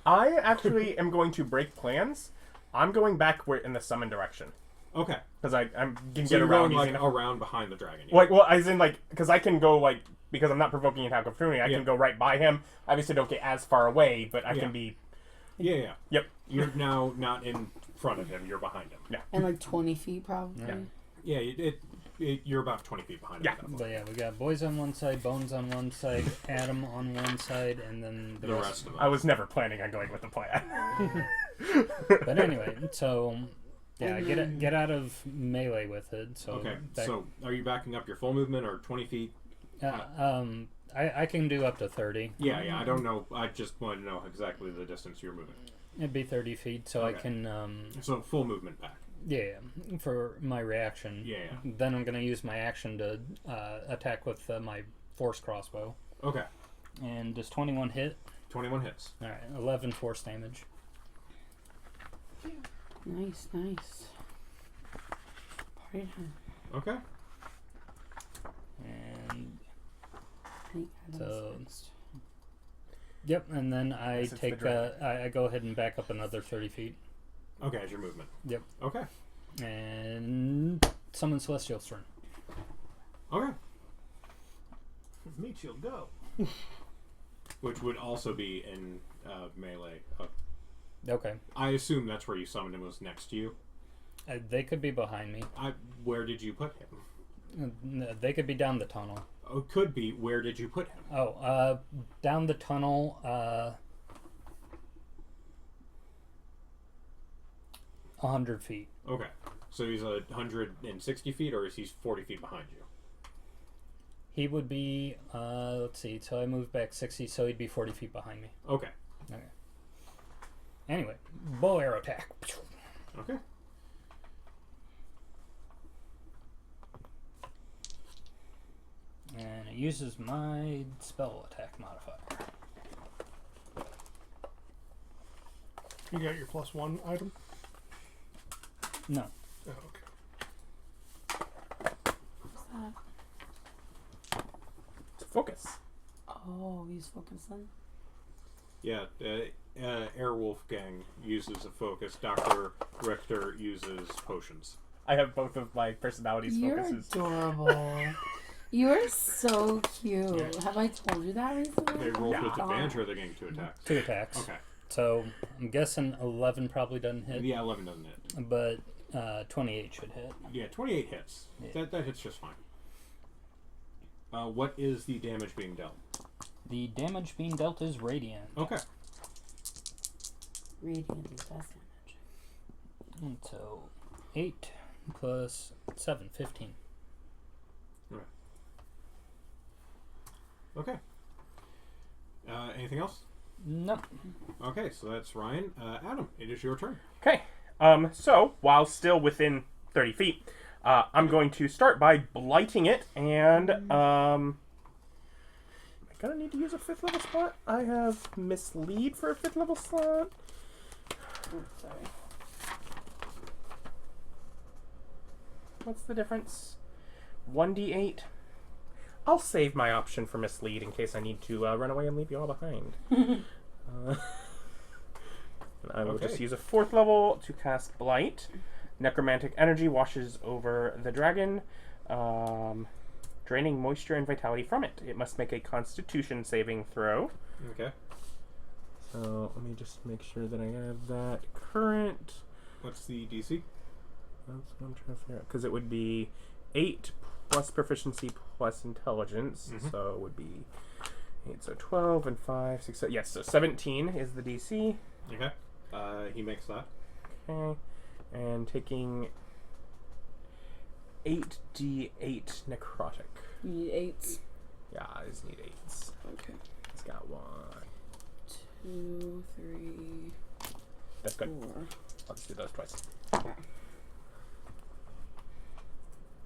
I actually am going to break plans. I'm going back in the summon direction okay. because I can So get you're around going using like around behind the dragon. Yeah. Like, well, as in, like, because I can go, like, because I'm not provoking an attack of opportunity, I Yeah. can go right by him. Obviously, don't get as far away, but I Yeah. can be. Yeah. Yep. You're now not in front of him, you're behind him. Yeah. And like 20 feet probably. Yeah. Yeah, you're about 20 feet behind Yeah. him. But yeah, we got boys on one side, bones on one side, Adam on one side, and then The rest of them. I was never planning on going with the plan. But anyway, so yeah, get out of melee with it. So Okay, that- so are you backing up your full movement or 20 feet? I can do up to 30. Yeah, I don't know. I just wanted to know exactly the distance you're moving. It'd be 30 feet, so Okay. I can So full movement back. yeah, for my reaction. Yeah. Then I'm gonna use my action to attack with my force crossbow. Okay, And does 21 hit? 21 hits. All right, 11 force damage. Nice. Party time. Okay. And I think Adam's So- next. yep, and then I Yes, it's the take dragon. I go ahead and back up another 30 feet. Okay, as your movement. Yep. Okay. And summon Celestial Turn. Okay. Meet you'll go. Which would also be in melee. Okay. I assume that's where you summoned him, was next to you. They could be behind me. Where did you put him? They could be down the tunnel. Oh, could be. Where did you put him? Oh, down the tunnel, 100 feet. Okay. So he's 160 feet, or is he 40 feet behind you? He would be, let's see, so I moved back 60, so he'd be 40 feet behind me. Okay. Okay. Anyway, bow arrow attack. Okay. And it uses my spell attack modifier. You got your +1 item? No. Oh, okay. What's that? Focus. Oh, use focus then. Yeah, Herr Wolfgang uses a focus. Dr. Richter uses potions. I have both of my personalities You're focuses. adorable. You are so cute. Have I told you that recently? They roll No. with advantage or are they getting 2 attacks? 2 attacks. Okay. So I'm guessing 11 probably doesn't hit, Yeah, 11 doesn't hit. but 28 should hit. Yeah, 28 hits. Yeah. That hits just fine. What is the damage being dealt? The damage being dealt is radiant. Okay. Radiant is best damage. And so 8 plus 7, 15. Okay. Anything else? No. Okay, so that's Ryan. Adam, it is your turn. Okay. So, while still within 30 feet, I'm going to start by blighting it, and, I'm gonna need to use a 5th level slot. I have mislead for a 5th level slot. Oh, sorry. What's the difference? 1d8. I'll save my option for mislead in case I need to run away and leave you all behind. And I will just use a 4th level to cast Blight. Necromantic energy washes over the dragon, draining moisture and vitality from it. It must make a Constitution saving throw. Okay. So let me just make sure that I have that current. What's the DC? That's what I'm trying to figure out. Because it would be 8 plus proficiency plus intelligence. Mhm. So it would be 8, so 12 and 5, 6, 7. Yes, so 17 is the DC. Okay. He makes that. Okay. And taking 8d8 necrotic. You need 8s. Yeah, I just need 8s. Okay. It's got 1. 2, 3, That's good. 4. I'll just do those twice. Okay.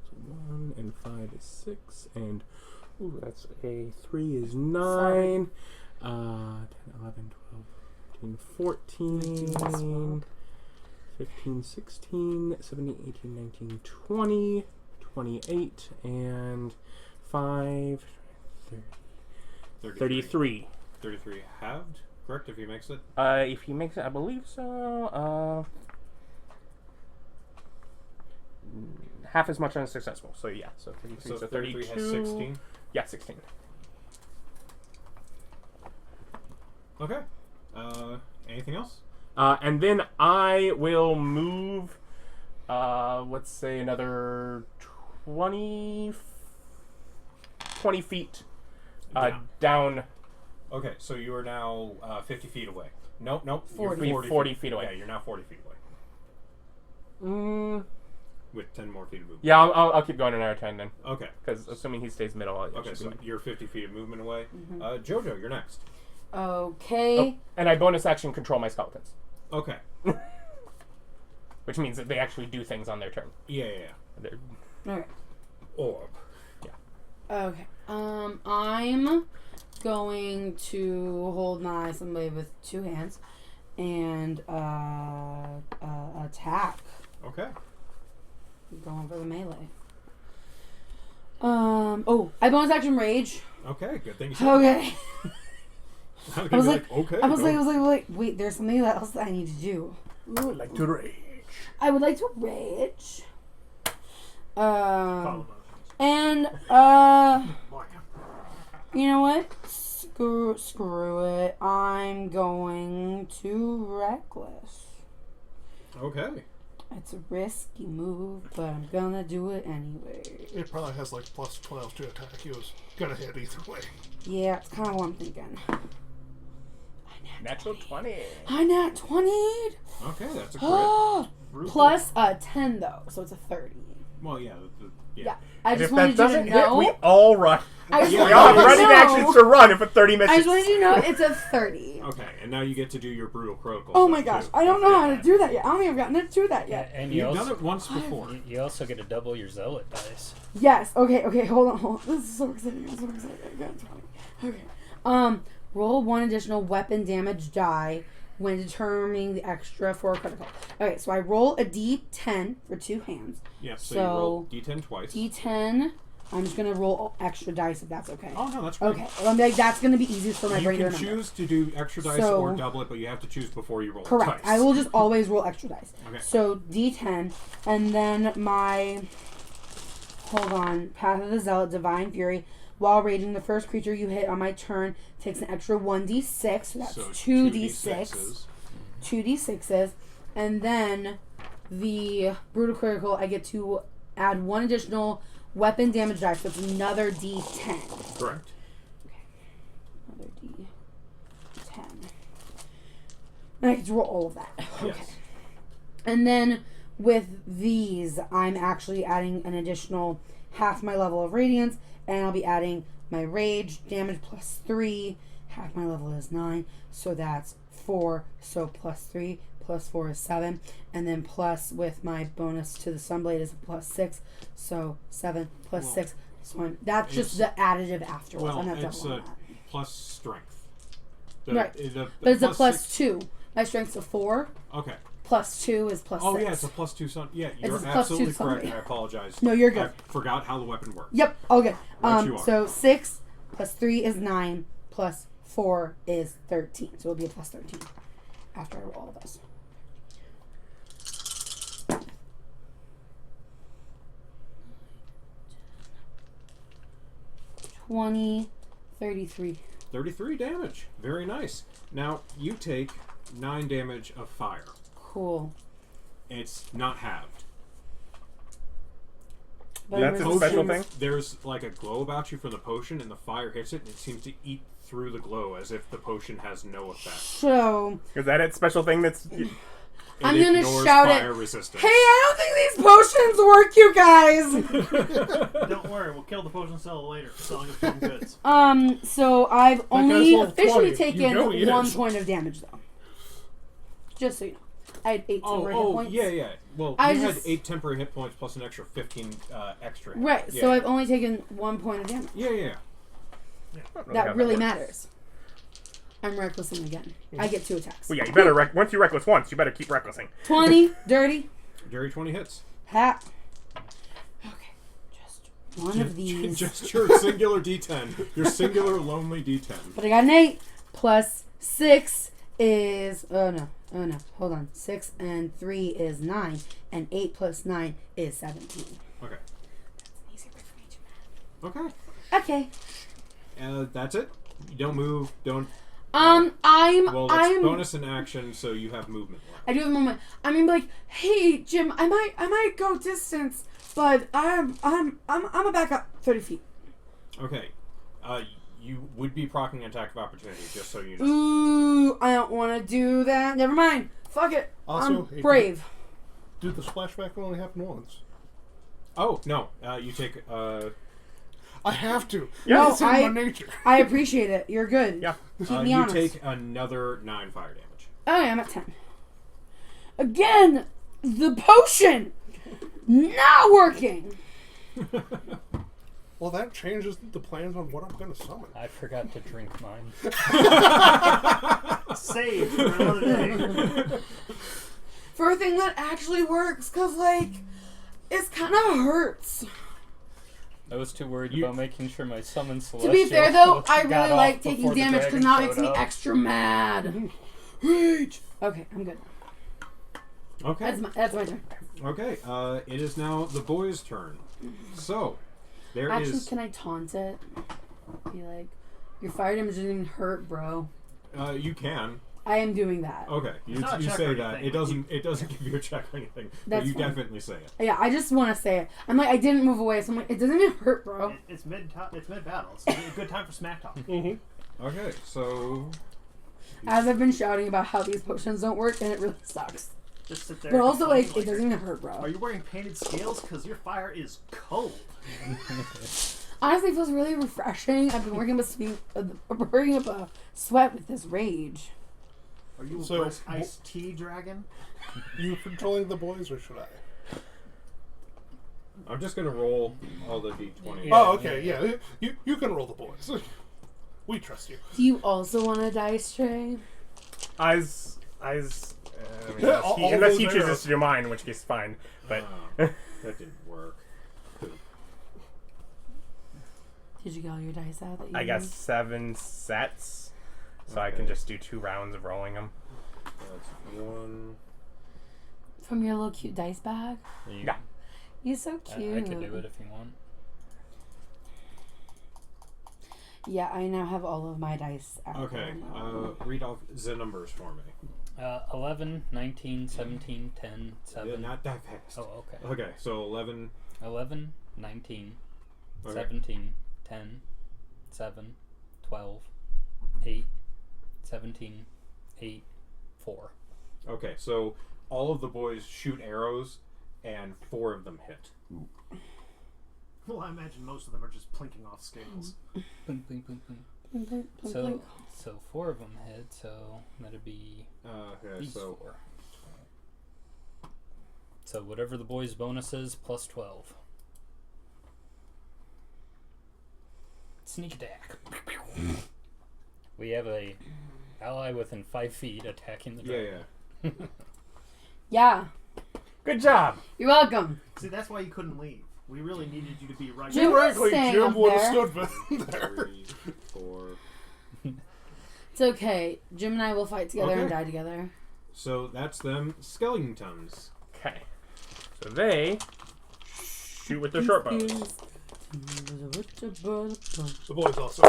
So 1 and 5 is 6, and ooh, that's a 3 is 9. 10, 11, 12, 13, 14, 15, 16, 17, 18, 19, 20, 28, and 5, 30, 33. 33 halved, correct, if he makes it? If he makes it, I believe so. Half as much unsuccessful. So yeah, so 33, So so 33 32. has 16. Yeah, 16. Okay. Anything else? And then I will move, let's say another 20 feet down. Okay, so you are now 50 feet away. Nope. 40. You're 40 feet away. Yeah, you're now 40 feet away. With 10 more feet of movement. Yeah, I'll keep going another 10 then. Okay. Because assuming he stays middle, I Okay, should so be fine. you're 50 feet of movement away. Mm-hmm. Jojo, you're next. Okay. Oh, and I bonus action control my skeletons. Okay. Which means that they actually do things on their turn. Yeah. They're- Okay. Orb. Okay. I'm going to hold my somebody with 2 hands and attack. Okay. Going for the melee. I bonus action rage. Okay, good thing you said Okay. that. I was like, okay. I was go. like, wait, there's something else that I need to do. I would like to rage. I would like to rage. Follow And motions. you know what? Screw it. I'm going to reckless. Okay. It's a risky move, but I'm gonna do it anyway. It probably has like plus 12 to attack. He was gonna hit either way. Yeah, it's kind of what I'm thinking. Natural 20. I nat 20. Okay, that's a crit. Plus 10 though, so it's a 30. Well, yeah. Yeah, I And just if that wanted you to doesn't hit, know. we all run. I just Yeah, We wanted all you have to running know. actions to run if a 30 misses. I just wanted you to know it's a 30. Okay, and now you get to do your brutal critical. Oh stuff, my gosh, too. I don't know how to do that yet. I don't think I've gotten to do that yet. And you You've done also, it once before. you also get to double your zealot dice. Yes. Okay. Hold on. This is so exciting. I'm so excited. I got 20. Okay. Roll 1 additional weapon damage die when determining the extra for a critical. Okay, so I roll a D10 for 2 hands. Yeah, so So, you roll D10 twice. D10 I'm just gonna roll extra dice if that's okay. Oh no, that's great. Okay. Well, I'm like, that's gonna be easiest for my You brain to can remember. choose to do extra dice So- or double it, but you have to choose before you roll Correct. dice. I will just always roll extra dice. Okay. So D10, and then my Path of the Zealot, Divine Fury. While raging, the first creature you hit on my turn takes an extra 1d6. So that's So 2d6. 2d6s. And then the Brutal Critical, I get to add one additional weapon damage dice. So it's another d10. Correct. Another d10. And I get to roll all of that. Okay. Yes. And then with these, I'm actually adding an additional half my level of Radiance, and I'll be adding my Rage damage plus 3. Half my level is 9, so that's 4. So plus 3 plus 4 is 7, and then plus with my bonus to the Sunblade is a plus 6, so 7 plus 6. So that's just the additive afterwards. Well, I'm not it's doubling a that. plus strength. Right. The But it's a plus six- 2. My strength's a 4. Okay. Plus 2 is plus 6. Oh yeah, it's a plus 2 sun. Yeah, you're a plus 2 absolutely correct. Sunblade. I apologize. No, you're good. I forgot how the weapon works. Yep, all good. Right you are. So 6 plus 3 is 9, plus 4 is 13. So it'll be a plus 13 after I roll all of those. $20, 33. 33 damage. Very nice. Now you take 9 damage of fire. Cool. It's not halved. But That's a special thing? There's like a glow about you from the potion, and the fire hits it, and it seems to eat through the glow as if the potion has no effect. So, Is that its special thing? That's It I'm gonna ignores shout it. fire resistance. hey, I don't think these potions work, you guys! Don't worry, we'll kill the potion seller later for selling us some goods. So I've only level officially 20. taken You know he 1 is. point of damage, though. Just so you know. I had 8 temporary hit Oh, points. yeah. Well, I you had just- 8 temporary hit points plus an extra 15 extra. hit. Right, Yeah. so I've only taken 1 point of damage. Yeah. That really matters. I'm recklessing again. I get 2 attacks. Well, yeah, you better once you reckless once, you better keep recklessing. 20, dirty, Dirty 20 hits. hat. Okay, just one of these. Just your singular D10. Your singular lonely D10. But I got an 8 plus 6 is. Oh no. Hold on. 6 and 3 is 9. And 8 plus 9 is 17. Okay. That's easier for me to Okay. math. Okay. That's it. You don't move. Don't. I'm. Well, it's bonus in action, so you have movement left. I do have a moment. I mean, like, hey, Jim, I might go distance, but I'm a back up 30 feet. Okay. You would be proccing an attack of opportunity, just so you know. Ooh, I don't want to do that. Never mind. Fuck it. Also, I'm brave. Dude, the splashback will only happen once. Oh no! You take. I have to. Yeah. It's in my nature. I appreciate it. You're good. Yeah. Keep me you honest. take another 9 fire damage. Oh, yeah, I'm at 10. Again, the potion not working. Well, that changes the plans on what I'm going to summon. I forgot to drink mine. Save for another day. For a thing that actually works, because, like, it kind of hurts. I was too worried You- about making sure my summon To celestial be fair, though, I got really off like taking before the damage because dragon now it makes showed me up. extra mad. Rage. Okay, I'm good. Okay. That's my turn. Okay. It is now the boys' turn. So, there is. Actually, can I taunt it? Be like, your fire damage didn't even hurt, bro. You can. I am doing that. Okay. You not a check say or that. anything. It doesn't give you a check or anything. But That's you fine. definitely say it. Yeah, I just want to say it. I'm like, I didn't move away, so I'm like, it doesn't even hurt, bro. It's mid battle. It's a good time for smack talk. Okay. So. As I've been shouting about how these potions don't work, and it really sucks. Just sit there. But also, and like, it doesn't even hurt, bro. Are you wearing painted scales? Because your fire is cold. Honestly, it feels really refreshing. I've been working up a sweat with this rage. Are you a So- brisk iced tea dragon? You controlling the boys, or should I? I'm just gonna roll all the d20. Yeah. Oh, okay, yeah. You can roll the boys. We trust you. Do you also want a dice tray? Eyes. Yeah, all Unless those he chooses arrows. to do mine, in which case fine. But That didn't work. Did you get all your dice out that you I got need? 7 sets, so I can Okay. just do 2 rounds of rolling them. That's 1. From your little cute dice bag? You, Yeah. You're so cute. I could do it if you want. Yeah, I now have all of my dice out. Okay. Read off the numbers for me. 11, 19, 17, 10, 7. Yeah, not that fast. Oh, okay. Okay, so 11. 11, 19, Okay. 17, 10, 7, 12, 8, 17, 8, 4. Okay, so all of the boys shoot arrows, and 4 of them hit. Well, I imagine most of them are just plinking off scales. Blink, blink, blink, blink. Blink, blink, blink, So, blink. so 4 of them hit, so that'd be Okay, these so 4. So whatever the boys' bonus is, plus 12. Sneak attack. We have a ally within 5 feet attacking the dragon. yeah. Yeah, Good job. you're welcome. See, that's why you couldn't leave. We really needed you to be right Jim there. was Frankly, staying Jim up would have there. stood there. 3, 4. It's okay. Jim and I will fight together and Okay. die together. So that's them skeletons. Okay. So they shoot with their short bows. The boys also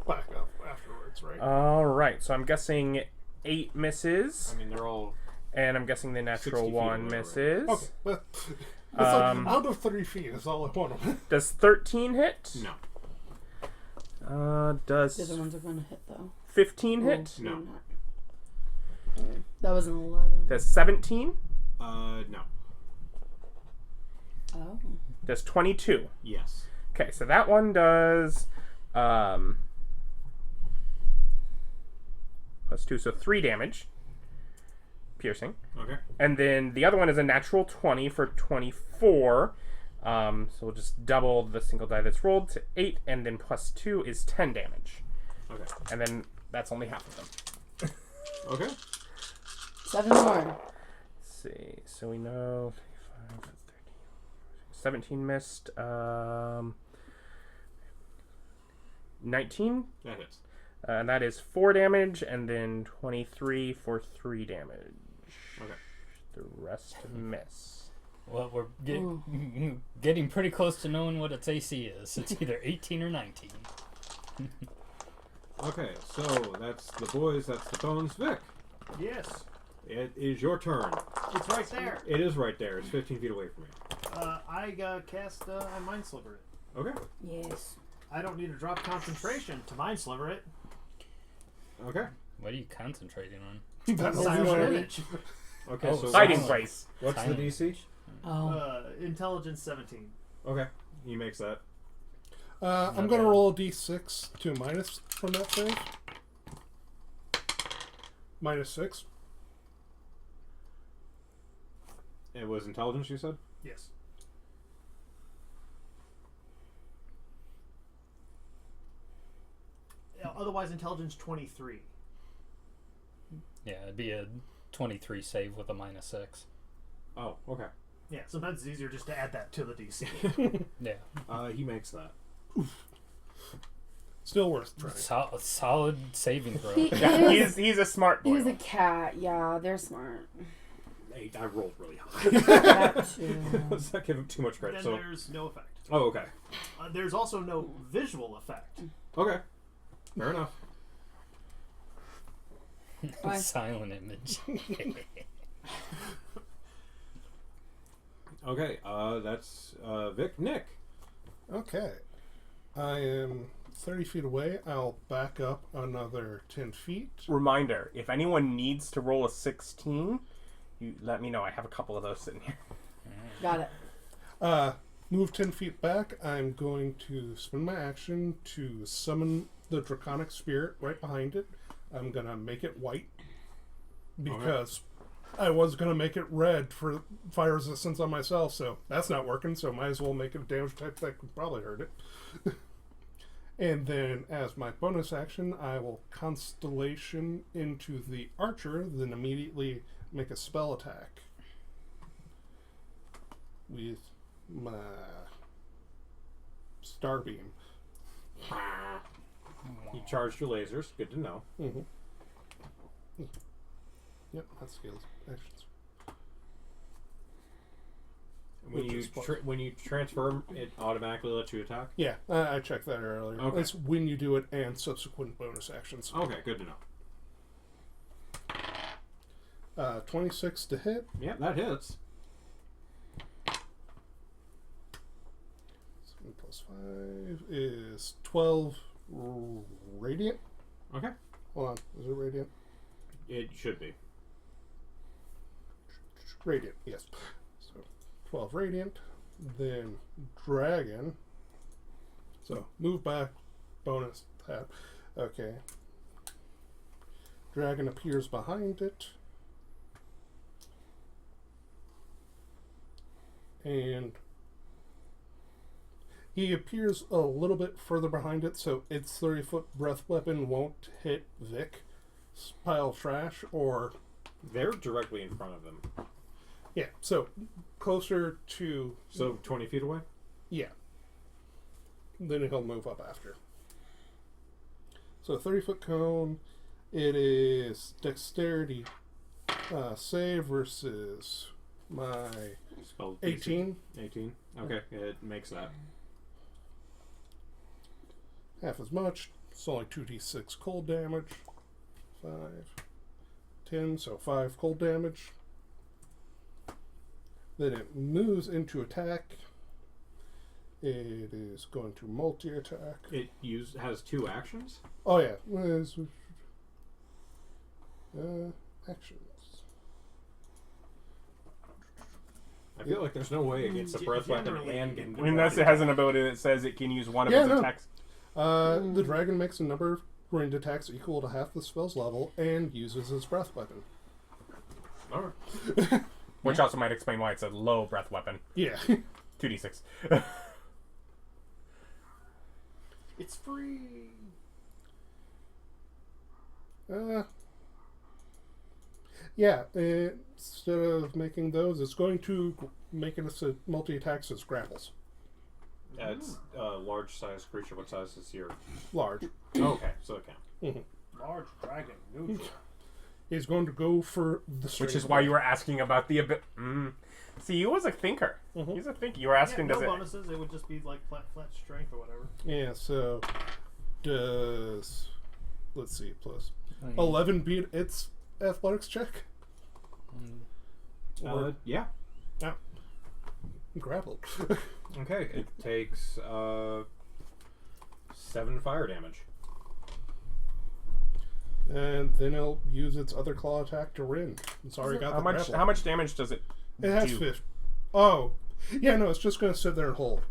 back up afterwards, right? All right. So I'm guessing 8 misses, I mean, they're all. and I'm guessing the 60 natural feet 1 away, right? misses. Okay. It's like out of 3 feet is all I want. Does 13 hit? No. The other Does ones are going to hit, though. 15 hit? No. That was an 11. Does 17? No. Oh. Does 22? Yes. Okay, so that one does plus 2, so 3 damage. Piercing. Okay. And then the other one is a natural 20 for 24. So we'll just double the single die that's rolled to 8, and then plus 2 is 10 damage. Okay. And then that's only half of them. Okay. 7 more. Let's see. So we know 5, 13, 17 missed. 19. That hits. And that is 4 damage, and then 23 for 3 damage. Okay. The rest miss. Well, we're getting pretty close to knowing what its AC is. It's either 18 or 19. Okay, so that's the boys, that's the bones. Vic, Yes, it is your turn. it's right there. It is right there. It's 15 feet away from you. I cast I Mind Sliver it. Okay. Yes. I don't need to drop concentration to Mind Sliver it. Okay. What are you concentrating on? That's Silent usually- image. Okay, Oh, so Hiding Silent. place. what's the Silent. DC? Oh. Intelligence 17. Okay, he makes that. I'm going to roll a d6 to minus from that save. -6. It was intelligence, you said? Yes. Otherwise, intelligence 23. Yeah, it'd be a 23 save with a -6. Oh, okay. Yeah, sometimes it's easier just to add that to the DC. Yeah. He makes that. Still worth trying. Solid saving throw. He Yeah, is, he's a smart boy. he's a cat. Yeah, they're smart. Hey, I rolled really high. That too. Let's not give him too much credit. Then So, there's no effect. oh, okay. There's also no visual effect. Okay. Fair enough. Why? Silent image. Okay, that's Vic. Nick. Okay. I am 30 feet away. I'll back up another 10 feet. Reminder, if anyone needs to roll a 16, you let me know. I have a couple of those sitting here. Got it. Move 10 feet back. I'm going to spend my action to summon the draconic spirit right behind it. I'm going to make it white because I was going to make it red for fire resistance on myself, so that's not working, so might as well make it a damage type that could probably hurt it. And then as my bonus action, I will constellation into the archer, then immediately make a spell attack with my star beam. You charged your lasers. Good to know. Mm-hmm. Yep, that's skills. Actions. When you transfer, it automatically lets you attack. Yeah, I checked that earlier. Okay. It's when you do it and subsequent bonus actions. Okay, good to know. 26 to hit. Yeah, that hits. 7 plus 5 is 12 radiant. Okay. Hold on, is it radiant? It should be. Radiant, yes. So 12 radiant, then dragon. So move back, bonus tap. Okay. Dragon appears behind it. And he appears a little bit further behind it, so its 30-foot breath weapon won't hit Vic, pile of trash, or... They're directly in front of them. Yeah, so closer to... So 20 feet away? Yeah. Then he'll move up after. So 30-foot cone, it is dexterity save versus my Spelled 18. 18. Okay, it makes that. Half as much. It's only 2d6 cold damage. 5, 10, so 5 cold damage. Then it moves into attack. It is going to multi-attack. It has 2 actions? Oh yeah. Actions. I feel like there's no way against a breath weapon and getting Unless it has an ability that says it can use one of its attacks. The dragon makes a number of ranged attacks equal to half the spell's level and uses its breath weapon. Alright. Which also might explain why it's a low breath weapon. Yeah. 2d6. It's free. Yeah, instead of making those, it's going to make it a multi-attacks as grapples. It's a large-sized creature. What size is your... Large. Okay, so it counts. Mm-hmm. Large dragon. Neutral. He's going to go for the Which is why you were asking about the See, you was a thinker. Mm-hmm. He's a thinker. You were asking, no does it... bonuses. It would just be like flat strength or whatever. Yeah, so does... Let's see, plus 11 beat its athletics check? Yeah. Yeah. Grappled. Okay, it takes 7 fire damage. And then it'll use its other claw attack to rend. It's already got the grapple. How much damage does it It has do? 50. Oh. Yeah, no, it's just going to sit there and hold.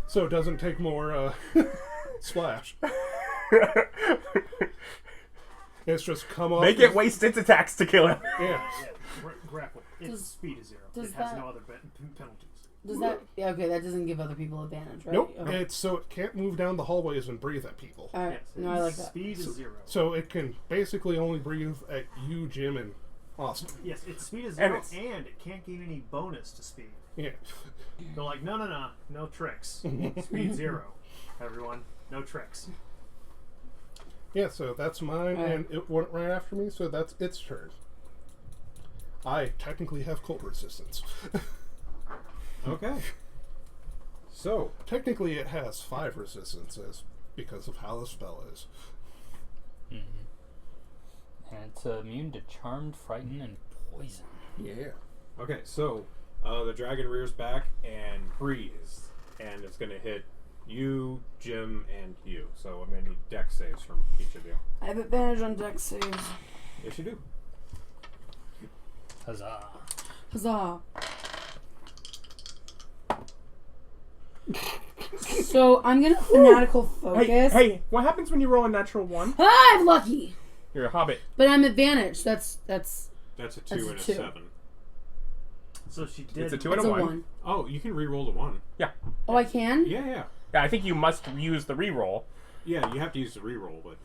So it doesn't take more splash. It's just come up. Make it waste its attacks to kill him. Yeah. Grapple. Its speed is 0. does It has that- no other penalties. Does that... Yeah, okay, that doesn't give other people advantage, right? Nope. Okay. It's so it can't move down the hallways and breathe at people. Alright, Yes, no, I like that. Speed is 0. So it can basically only breathe at you, Jim, and Austin. Yes, its speed is And 0, and it can't gain any bonus to speed. Yeah. They're like, no tricks. Speed 0. Everyone, no tricks. Yeah, so that's mine, and it went right after me, so that's its turn. I technically have cold resistance. Okay. So, Technically, it has 5 resistances because of how the spell is. And it's immune to charmed, frighten, and poison. Yeah. okay, so the dragon rears back and breathes, and it's going to hit you, Jim, and you. So I'm going to need dex saves from each of you. I have advantage on dex saves. Yes, you do. Huzzah. Huzzah. So I'm gonna fanatical focus. Hey, what happens when you roll a natural 1? Ah, I'm lucky, You're a hobbit. but I'm advantaged. That's That's a 2 That's a and a 2. 7. So she did. It's a 2 and that's a a 1. 1. Oh, you can re-roll the 1. Yeah. Oh, I can. Yeah. Yeah, I think you must use the reroll. Yeah, you have to use the re-roll, but...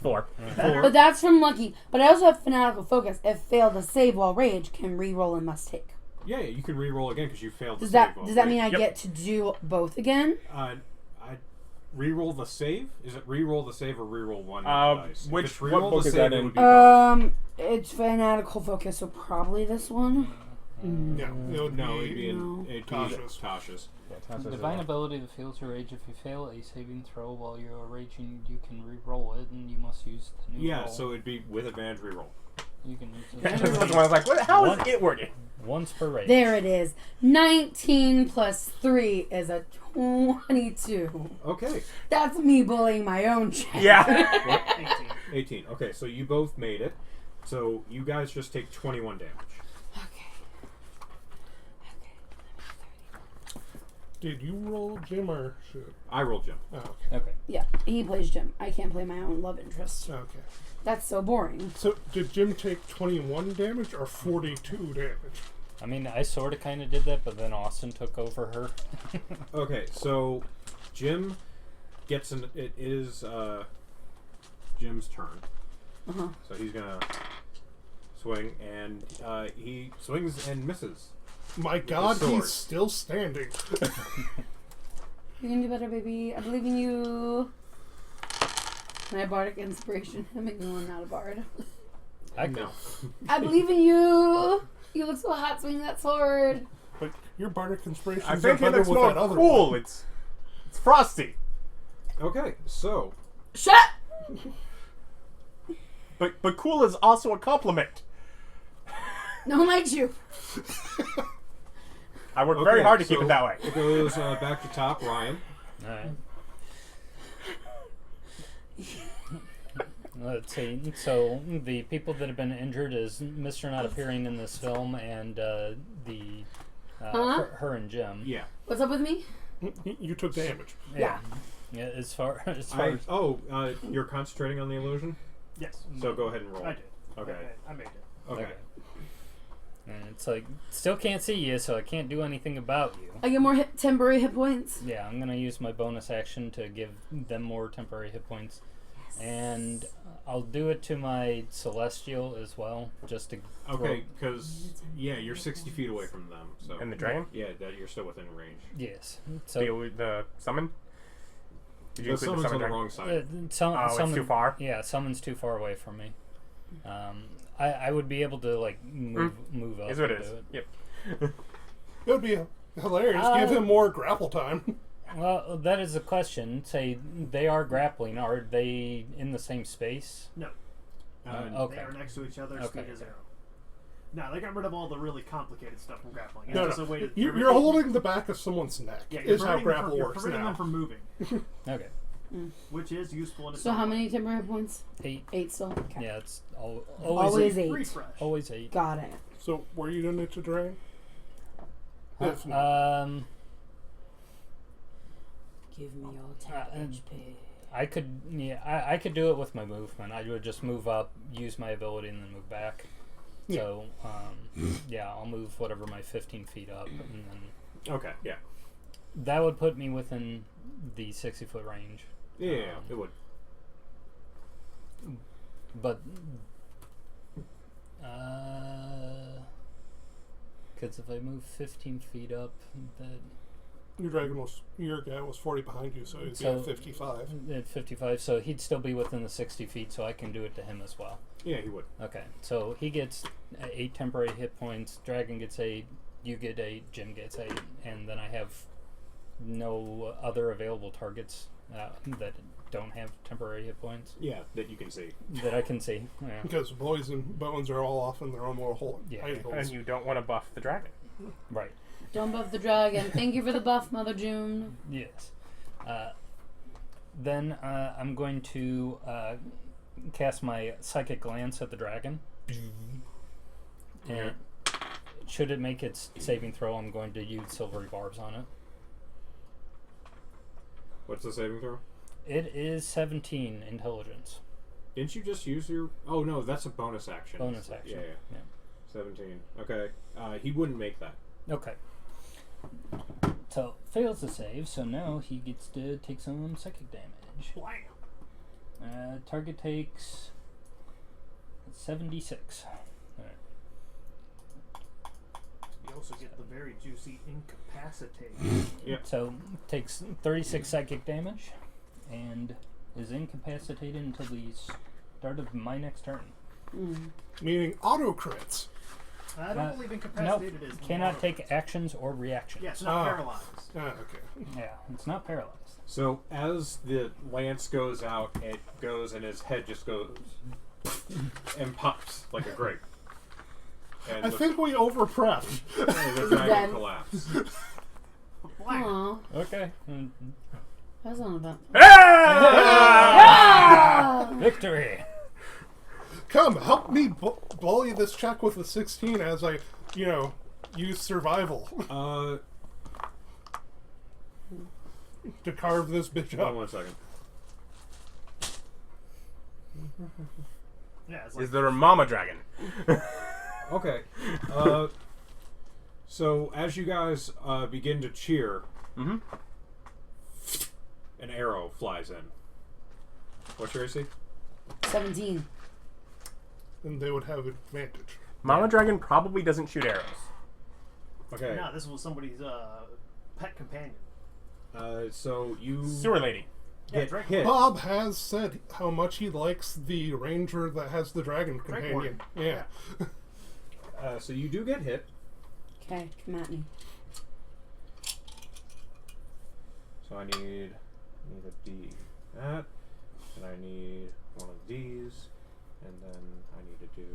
4. But that's from lucky. But I also have fanatical focus. If failed to save while rage, can re-roll and must take. Yeah, you can re-roll again because you failed Does to that save. does that mean I Yep. get to do both again? re-roll the save? Is it re-roll the save or re-roll one dice? Which- If it's what re-roll book the is save, that it in? would be bonus. It's fanatical focus, so probably this one. Yeah, it would No, be it'd be cautious. cautious. Divine ability that fails your rage. If you fail a saving throw while you are raging, you can re-roll it, and you must use the new Yeah, roll. so it'd be with advantage re-roll. You can use That's it the one I was like, how is it working? once per rage. There it is. 19 plus 3 is a 22. Okay. That's me bullying my own check. Yeah. 18. Okay, so you both made it. So you guys just take 21 damage. Did you roll Jim or should? I rolled Jim. Oh, Okay. Yeah, he plays Jim. I can't play my own love interest. okay. That's so boring. So did Jim take 21 damage or 42 damage? I mean, I sort of kind of did that, but then Austin took over her. Okay, so Jim gets an. It is Jim's turn. Uh-huh. So he's gonna swing, and he swings and misses. My God, sword. he's still standing. You can do better, baby. I believe in you. Can I bardic inspiration? I'm making one not a bard. I could. No. I believe in you. You look so hot swinging that sword. But your bardic inspirations I are think it better looks with more that other cool. one. It's frosty. Okay, so Shut. But cool is also a compliment. No one likes you. I work very hard to keep so it that way. It goes back to top, Ryan. Alright. Let's see. So the people that have been injured is Mr. Not Appearing in this film and Huh? her and Jim. Yeah. What's up with me? You took damage. Yeah. Yeah. As far as You're concentrating on the illusion? Yes. So go ahead and roll. I did. Okay. I made it. Okay. And it's like still can't see you, so I can't do anything about you. I get more temporary hit points. Yeah, I'm gonna use my bonus action to give them more temporary hit points, and I'll do it to my celestial as well, just to. Okay, because you're 60 feet away from them. So And the dragon? Yeah, that you're still within range. Yes. So The summon? Did you The include summon's on the dragon? wrong side. It's too far? Yeah, summons too far away from me. I would be able to like move up. Is what and it is. do it. Yep. It would be hilarious. Give him more grapple time. Well, that is a question. Say they are grappling. Are they in the same space? No. Okay. They are next to each other. Okay. Speed is zero. No, they got rid of all the really complicated stuff from grappling. It's No, just no. a way to. You're holding the back of someone's neck. Yeah, you're is how preventing grapple you're works preventing now. them from moving, Okay. which is useful in its So own how way. many temporary hit points? 8. 8 still. Okay. Yeah, it's always Always 8. Refresh. Always 8. Got it. So were you done it to drain? Huh? If not. Give me all 10 HP. I could do it with my movement. I would just move up, use my ability, and then move back. Yeah. So, I'll move whatever my 15 feet up, and then Okay, yeah. that would put me within the 60-foot range. Yeah, it would. But, because if I move 15 feet up, that Your guy was 40 behind you, so he's So- at 55. at 55, so he'd still be within the 60 feet, so I can do it to him as well. Yeah, he would. Okay, so he gets 8 temporary hit points, Dragon gets 8, you get 8, Jim gets 8, and then I have no other available targets that don't have temporary hit points Yeah, that you can see. that I can see. Yeah. Because boys and bones are all off in their own little hole. Yeah. hidey holes. And you don't want to buff the dragon. Right. Don't buff the dragon. Thank you for the buff, Mother June. Yes. Then I'm going to cast my Psychic Glance at the dragon. And should it make its saving throw, I'm going to use silvery barbs on it. What's the saving throw? It is 17 intelligence. Didn't you just use your... Oh, no, that's a bonus action. Bonus action. Yeah. 17. Okay. He wouldn't make that. Okay. So, fails the save, so now he gets to take some psychic damage. Target takes 76. Alright. You also get the very juicy incapacitate. Yep. So, takes 36 psychic damage. and is incapacitated until the start of my next turn. Meaning auto crits. I don't believe Nope, incapacitated is. cannot take actions or reactions. Yeah, it's not paralyzed. Okay. Yeah, it's not paralyzed. So as the lance goes out, it goes and his head just goes and pops like a grape. And I think we overprepped. the dragon collapsed. Black. Aw, Okay. that's not about. Ah! Victory! Come, help me bully this check with a 16 as I, use survival to carve this bitch Hold on up. 1 second. Yeah, it's like Is there a mama dragon? Okay. So as you guys begin to cheer, Mm-hmm. an arrow flies in. What's your AC? 17. And they would have advantage. Mama dragon probably doesn't shoot arrows. Okay. no, this was somebody's pet companion. So you Sewer lady. get Drake. hit. Bob has said how much he likes the ranger that has the dragon companion. Yeah. So you do get hit. Okay, come at me. So I need a D. That, and I need one of these, and then I need to do.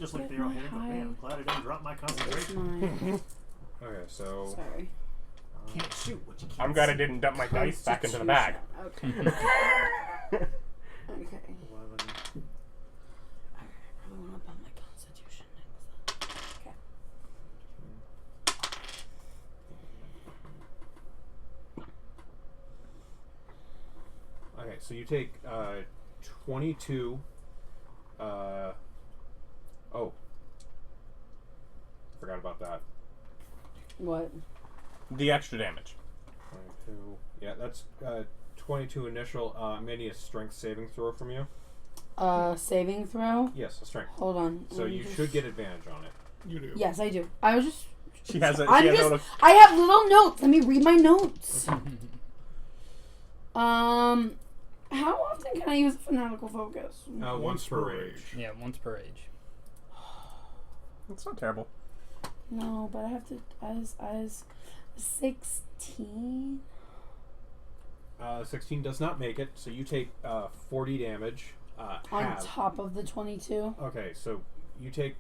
Just like the arrow hit him, but man, I'm glad I didn't drop my concentration. Okay, so Sorry. Can't shoot what you can't I'm glad I see. didn't dump my dice back into the bag. Okay. Okay. 11. I really want to bump my constitution next. Okay. Okay, so you take 22. Oh, forgot about that. What? The extra damage. 22. Yeah, that's 22 initial. I'm gonna need a strength saving throw from you. Saving throw? Yes, a strength. Hold on. So let me you just- should get advantage on it. You do. Yes, I do. I was just. She has a. I'm She has just. a I have little notes. Let me read my notes. How often can I use a fanatical focus? Once per rage. Yeah, once per age. It's not terrible. No, but I have to. As 16. 16 does not make it, so you take 40 damage. On half. top of the 22. Okay, so you take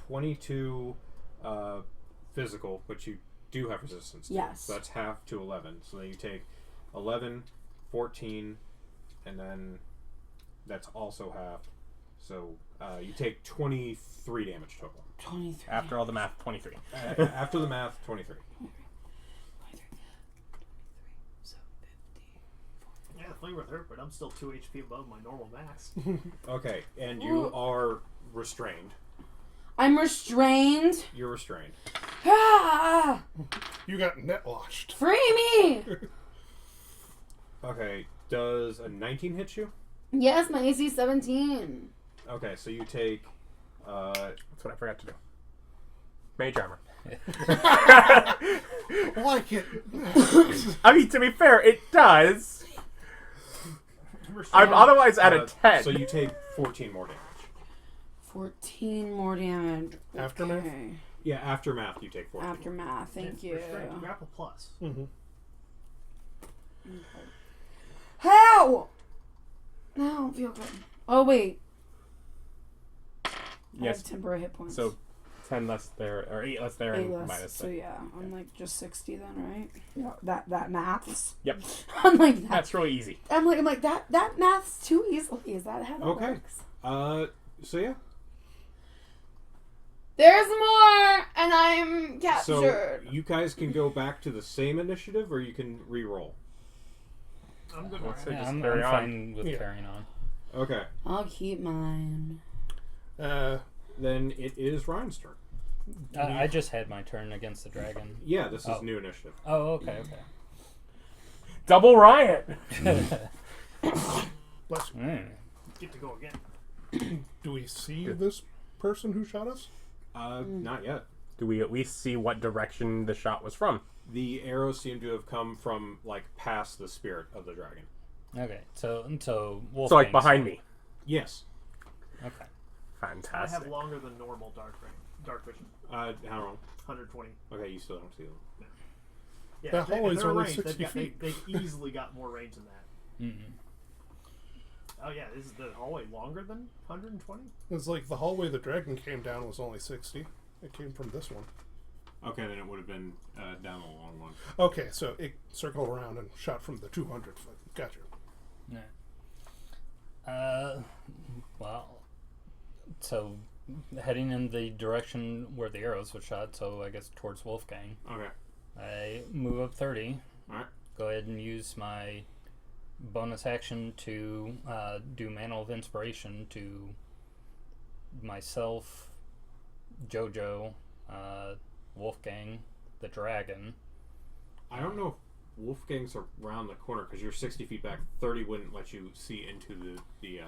22 physical, which you do have resistance to. Yes. So that's half to 11. So then you take 11, 14, and then that's also half. So you take 23 damage total. 23. After all the math, 23. After the math, 23. So 50. Yeah, the flavor with hurt, but I'm still 2 HP above my normal max. Okay, and you are restrained. I'm restrained. You're restrained. Ah! You got net washed. Free me! Okay, does a 19 hit you? Yes, my AC 17. Okay, so you take... That's what I forgot to do. Mage armor. Like it. I mean, to be fair, it does. I'm otherwise at a 10. So you take 14 more damage. 14 more damage. Aftermath? Okay. Yeah, after math, you take 14. Aftermath, thank you. Restraint, grapple plus. Mm-hmm. How? I don't feel good. Oh, wait. I Yes. have temporary hit points. So 10 less there, or 8 less there, 8 and less. minus So 6. yeah, I'm like just 60 then, right? Yeah, that maths. Yep. I'm like that. That's really easy. I'm like that maths too easily. Is that how that Okay. works? So yeah. There's more, and I'm So captured. you guys can go back to the same initiative, or you can re-roll. I'm good. Let's say Yeah, just I'm carry on. fine with Yeah. carrying on. Okay. I'll keep mine. Then it is Ryan's turn. I just had my turn against the dragon. Yeah, this is Oh. new initiative. Oh, okay, Double Riot! okay. Bless you. Get to go again. Do we see this person who shot us? Not yet. Do we at least see what direction the shot was from? The arrows seem to have come from like past the spirit of the dragon. Okay, so Wolfgang. So like behind me. Yes. Okay. I Fantastic. have longer than normal dark vision. How long? 120. Okay, you still don't see them. Yeah, That if hallway's they're only range, 60 they've feet. They've easily got more range than that. Mm-mm. Oh yeah, is the hallway longer than 120? It's like the hallway the dragon came down was only 60. It came from this one. Okay, then it would have been down the long one. Okay, so it circled around and shot from the 200 foot. Gotcha. Yeah. Well, so heading in the direction where the arrows were shot, so I guess towards Wolfgang. Okay. I move up 30. Alright. Go ahead and use my bonus action to do Mantle of Inspiration to myself, Jojo, Wolfgang, the dragon. I don't know if Wolfgang's around the corner because you're 60 feet back. 30 wouldn't let you see into the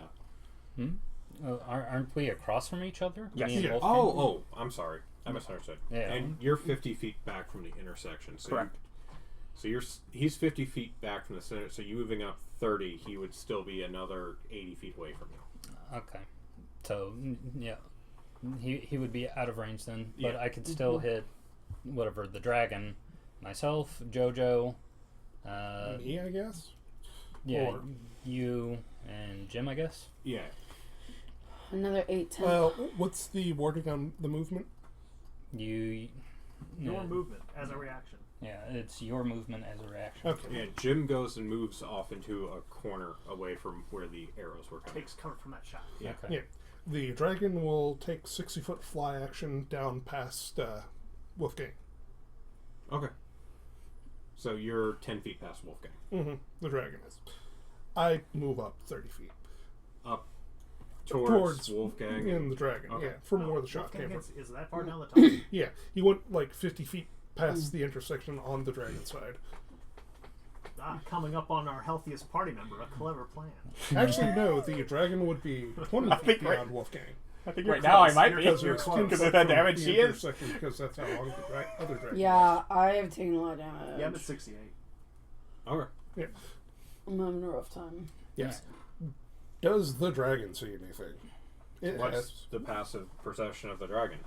Aren't we across from each other? Yes. Me and Yeah. Wolfgang? Oh, I'm sorry. I misunderstood. Yeah. And you're 50 feet back from the intersection. So Correct. He's 50 feet back from the center. So you moving up 30, he would still be another 80 feet away from you. Okay. So, yeah. He would be out of range then, but Yeah. I could still hit whatever, the dragon, myself, Jojo, Me, I guess? yeah, Or- you and Jim, I guess. Yeah. Another 8, 10. Well, what's the wording on the movement? Your Your movement as a reaction. Yeah, it's your movement as a reaction. Okay. Yeah, Jim goes and moves off into a corner away from where the arrows were coming. Takes cover from that shot. Yeah. Okay. Yeah. The dragon will take 60-foot fly action down past Wolfgang. Okay. So you're 10 feet past Wolfgang. Mm-hmm. The dragon is. I move up 30 feet. Up towards Wolfgang. And the dragon, Okay. yeah, from where the shot Wolfgang came from. is that far down the top? Yeah, he went like 50 feet past the intersection on the dragon side. Coming up on our healthiest party member, a clever plan. Actually, no, the dragon would be 20 feet think beyond Wolfgang. I think You're right now I close. might You're be. close. Because You're close. Because of the from damage the she is. intersection, because that's how long the other dragon Yeah, I have taken a lot of damage. Yeah, I'm at 68. Okay. Yeah. I'm having a rough time. Yes. Does the dragon see anything? It What's has. the passive perception of the dragon?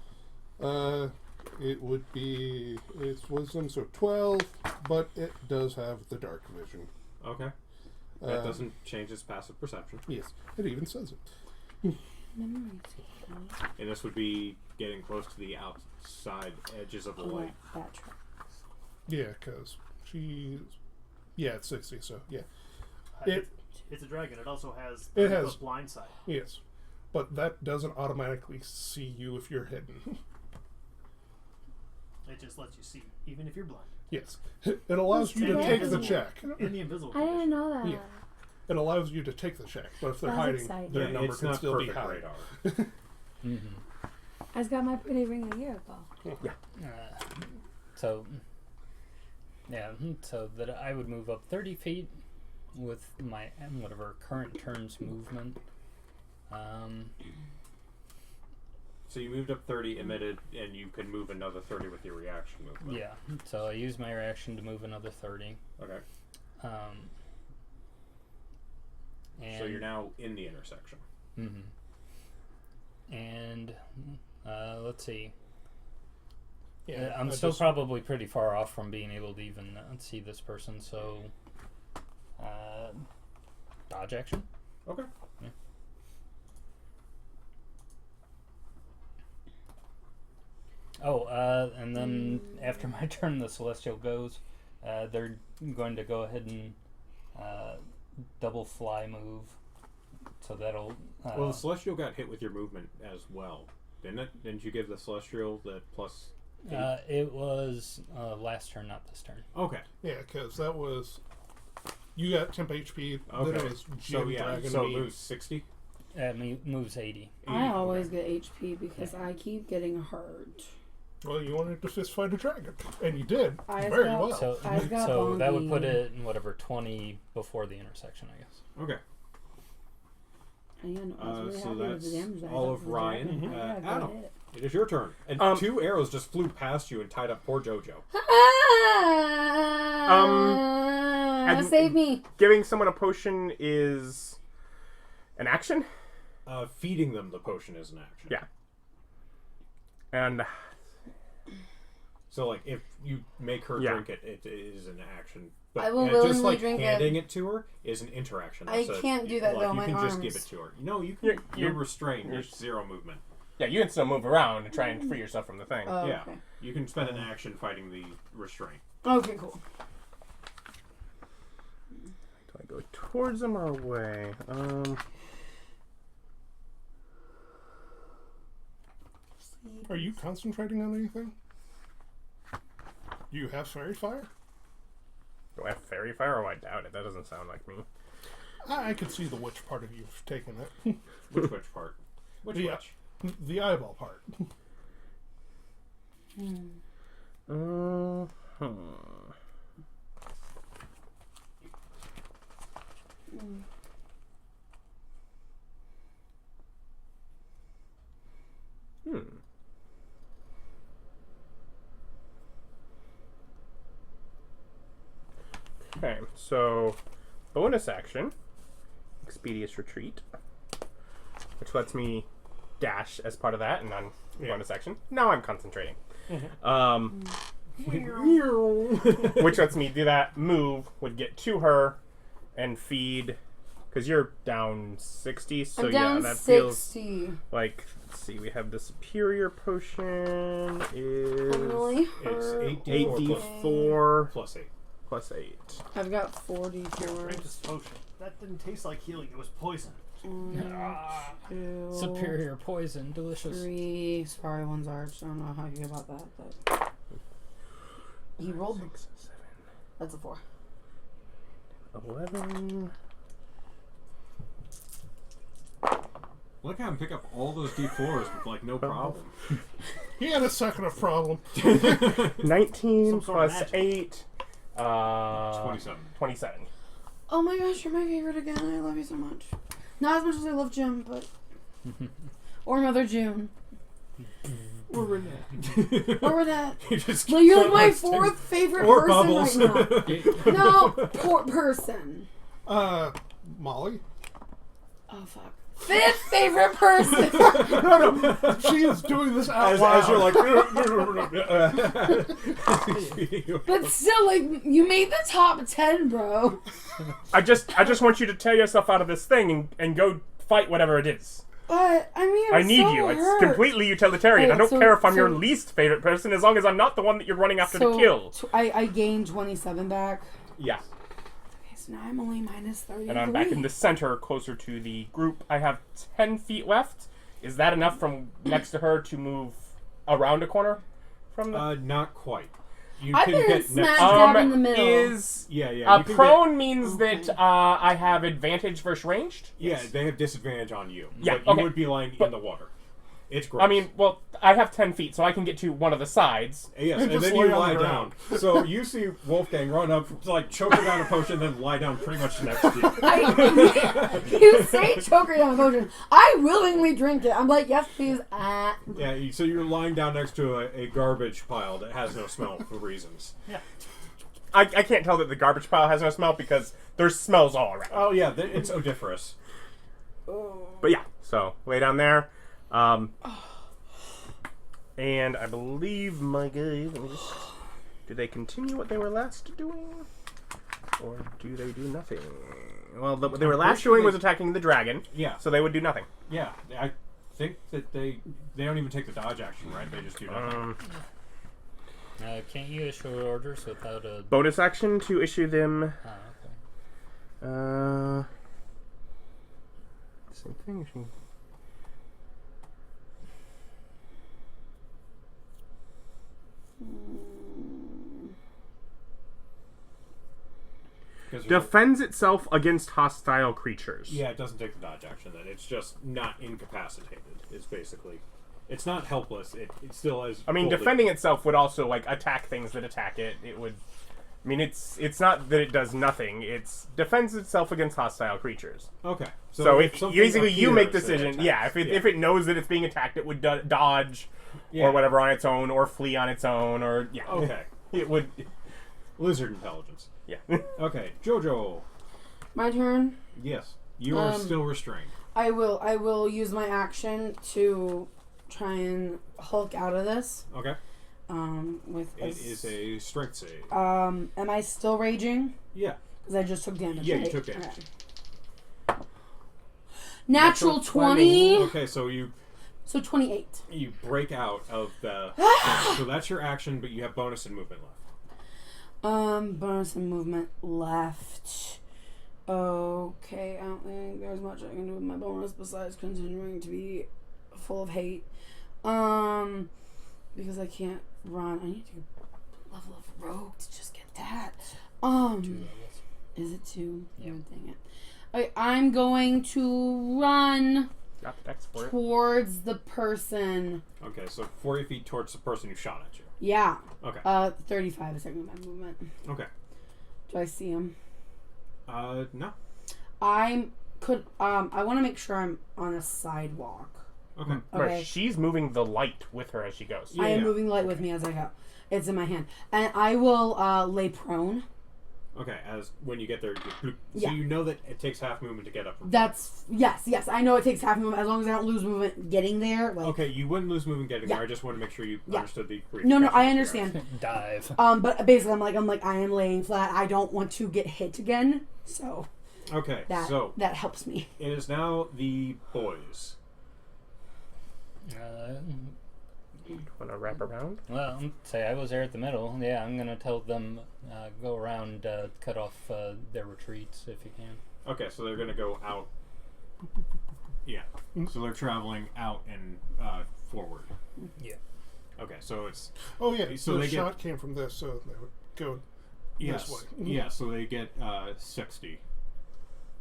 It would be its wisdom, so 12, but it does have the dark vision. Okay. That Uh, doesn't change its passive perception. Yes, it even says it. And this would be getting close to the outside edges of the light. That tracks. Yeah, because she's. Yeah, it's 60, so yeah. It's a dragon. It also has It has- blind sight. Yes. But that doesn't automatically see you if you're hidden. It just lets you see, even if you're blind. Yes. It allows you to That's take the invisible. check. In the invisible I didn't condition. know that. Yeah. It allows you to take the check, but if they're That's hiding, exciting. their Yeah, number it's can not still be perfect high. radar. I just got my pretty ring a year ago. So, yeah, so that I would move up 30 feet with my whatever current turn's movement. So you moved up 30, emitted, and you could move another 30 with your reaction movement. Yeah, so I use my reaction to move another 30. Okay. And So you're now in the intersection. And let's see. Yeah, I'm I still just- probably pretty far off from being able to even see this person, so dodge action. Okay. Yeah. Oh, and then after my turn, the Celestial goes. They're going to go ahead and double fly move. So that'll. Well, the Celestial got hit with your movement as well, didn't it? Didn't you give the Celestial the plus 8? It was last turn, not this turn. Okay. Yeah, because that was. You got temp HP, then Okay. it was So Jim, yeah, Dragon, so me. it moves 60. Moves 80. I always get HP because I keep getting hurt. Well, you wanted to fist fight a dragon, and you did I very got- well. So, I've got so that would bonky. put it in whatever 20 before the intersection, I guess. Okay. Yeah, no, I was really So happy with that's the damage that I all got of from the Ryan. dragon. Yeah, go Adam. ahead. It is your turn. And 2 arrows just flew past you and tied up poor Jojo. Save me. Giving someone a potion is an action? Feeding them the potion is an action. Yeah. And... So, like, if you make her drink it, it is an action. But I will willingly just, like, drink handing it to her is an interaction. I can't do that, though, you my can arms. just give it to her. No, you can. You're restrained. There's 0 movement. Yeah, you can still move around and try and free yourself from the thing. Oh, Yeah. okay. You can spend an action fighting the restraint. Okay, cool. Do I go towards them or away? Are you concentrating on anything? Do you have fairy fire? Do I have fairy fire? Oh, I doubt it. That doesn't sound like me. I could see the witch part of you taking it. Which part? Which The- witch? The eyeball part. Okay, so bonus action, Expeditious Retreat, which lets me dash as part of that, and on bonus action. Now I'm concentrating. Which lets me do that move, would get to her, and feed, because you're down 60, so I'm down that 60. feels like, let's see, we have the superior potion is Really It's hurt. 8d4 plus 8. plus 8. I've got 40 cures. Drink this potion. That didn't taste like healing. It was poison. 2, Superior poison, delicious. 3. Sorry, one's arch. I don't know how you feel about that, but he rolled. 6, 7, That's a 4. 11. Look how I can pick up all those d4s with, like, no problem. He had a second of problem. 19 Some sort of plus magic. 8. 27. 27. Oh my gosh, you're my favorite again. I love you so much. Not as much as I love Jim, but or Mother June. Or Renee. Or Renette. You just No, you're keep like my listing. 4th favorite Or person Bubbles. right now. No, poor person. Molly? Oh fuck. 5th favorite person. No. She is doing this out loud. As you're like... But still, like, you made the top 10, bro. I just want you to tear yourself out of this thing and go fight whatever it is. But, I mean, I need so you. hurt. It's completely utilitarian. Hey, I don't so- care if I'm so- your least favorite person as long as I'm not the one that you're running after to kill. I gained 27 back. Yeah. Okay, so now I'm only minus 33. And I'm back in the center, closer to the group. I have 10 feet left. Is that enough from next to her to move around a corner from the... Not quite. You I've can been get smack next... dab in the middle. Is Yeah. You can prone means that I have advantage versus ranged? Yeah, they have disadvantage on you. Yeah, But you okay. would be lying in the water. It's gross. I mean, well, I have 10 feet, so I can get to one of the sides. Yes, and just then lay you on lie the down. ground. So you see Wolfgang run up, like, choke her down a potion, then lie down pretty much next to you. You say choker down potion. I willingly drink it. I'm like, yes, please. Yeah, so you're lying down next to a garbage pile that has no smell for reasons. I can't tell that the garbage pile has no smell because there's smells all around. Oh, yeah, it's odoriferous. But yeah, so lay down there. And I believe my guys, let me just, do they continue what they were last doing? Or do they do nothing? Well, what they were last doing was attacking the dragon. Yeah. So they would do nothing. Yeah, I think that they don't even take the dodge action, right? They just do nothing. Can't you issue orders without a... Bonus action to issue them. okay. Same thing. Defends itself against hostile creatures. Yeah, it doesn't take the dodge action then. It's just not incapacitated, is basically. It's not helpless. It still has... I mean, fully- defending itself would also, like, attack things that attack it. It would... I mean, it's not that it does nothing. It's defends itself against hostile creatures. Okay. So if if something basically you make appears, it decision. attacks. Yeah, if it knows that it's being attacked, it would dodge Yeah. or whatever on its own, or flee on its own, or yeah. Okay. It would. Lizard intelligence. Yeah. Okay, Jojo. My turn. Yes, you are still restrained. I will use my action to try and Hulk out of this. Okay. With It is a strength save. Am I still raging? Yeah. Because I just took damage. Yeah, right? you took damage. Okay. Natural 20. Okay, so you So 28. break out of the. So that's your action, but you have bonus and movement left. Bonus and movement left. Okay, I don't think there's much I can do with my bonus besides continuing to be full of hate. Because I can't run. I need to level of rogue to just get that. 2 levels. Is it 2? Yeah. Oh, dang it. Okay, I'm going to run Got the dex for it. towards the person. Okay, so 40 feet towards the person who shot at you. Yeah. Okay. 35 is technically my movement. Okay. Do I see him? No. I want to make sure I'm on a sidewalk. Okay. Okay. Right, she's moving the light with her as she goes. Yeah. I am moving the light with me as I go. It's in my hand. And I will lay prone. Okay, as when you get there, so Yeah. you know that it takes half movement to get up. That's yes. I know it takes half movement as long as I don't lose movement getting there. Like, Okay, you wouldn't lose movement getting Yeah. there. I just want to make sure you Yeah. understood the. No, I repercussions of understand. Dive. But basically, I'm like I am laying flat. I don't want to get hit again. So your action. Okay, that so that helps me. it is now the boys. Want to wrap around? Well, say I was there at the middle. Yeah, I'm gonna tell them go around, cut off their retreats if you can. Okay, so they're gonna go out. Yeah, so they're traveling out and forward. Yeah. Okay, so it's Oh yeah, So the they get- shot came from this, so they would go yes, this way. yeah. So they get 60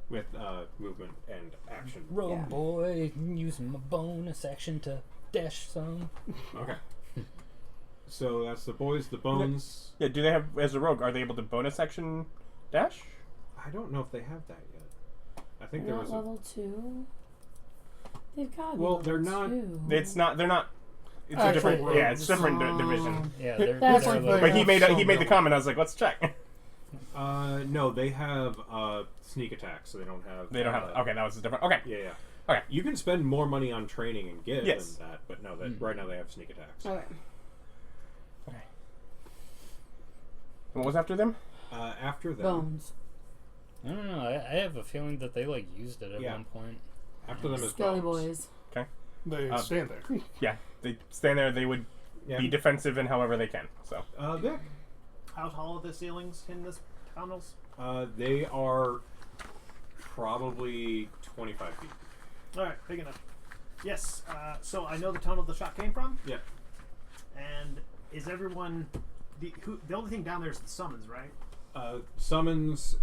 with movement and action. Rogue Yeah. boy, using my bonus action to dash some. Okay. So that's the boys. The bones. Yeah. Do they have as a rogue? Are they able to bonus action dash? I don't know if they have that yet. I think there Not was. level 2. They've got. Well, level they're not- 2. It's not. They're not. It's a Actual different. Yeah, it's a rogues. different division. Yeah, That's they're like low. they- But he have made some he made the ability. comment. I was like, let's check. No, they have sneak attacks, so they don't have. They don't have. Okay, that was a different. Okay. Yeah. Okay. You can spend more money on training and give Yes. than that, but no, that right now they have sneak attacks. Okay. Okay. And what was after them? After them, Bones. I don't know. I have a feeling that they like used it at Yeah. one point. after them is Skelly bones. boys. They stand there. Yeah, they stand there. They would Yeah. be defensive in however they can. So Vic. How tall are the ceilings in this tunnels? They are probably 25 feet. All right, big enough. Yes. So I know the tunnel the shot came from. Yeah. And is everyone the only thing down there is the summons, right? Summons.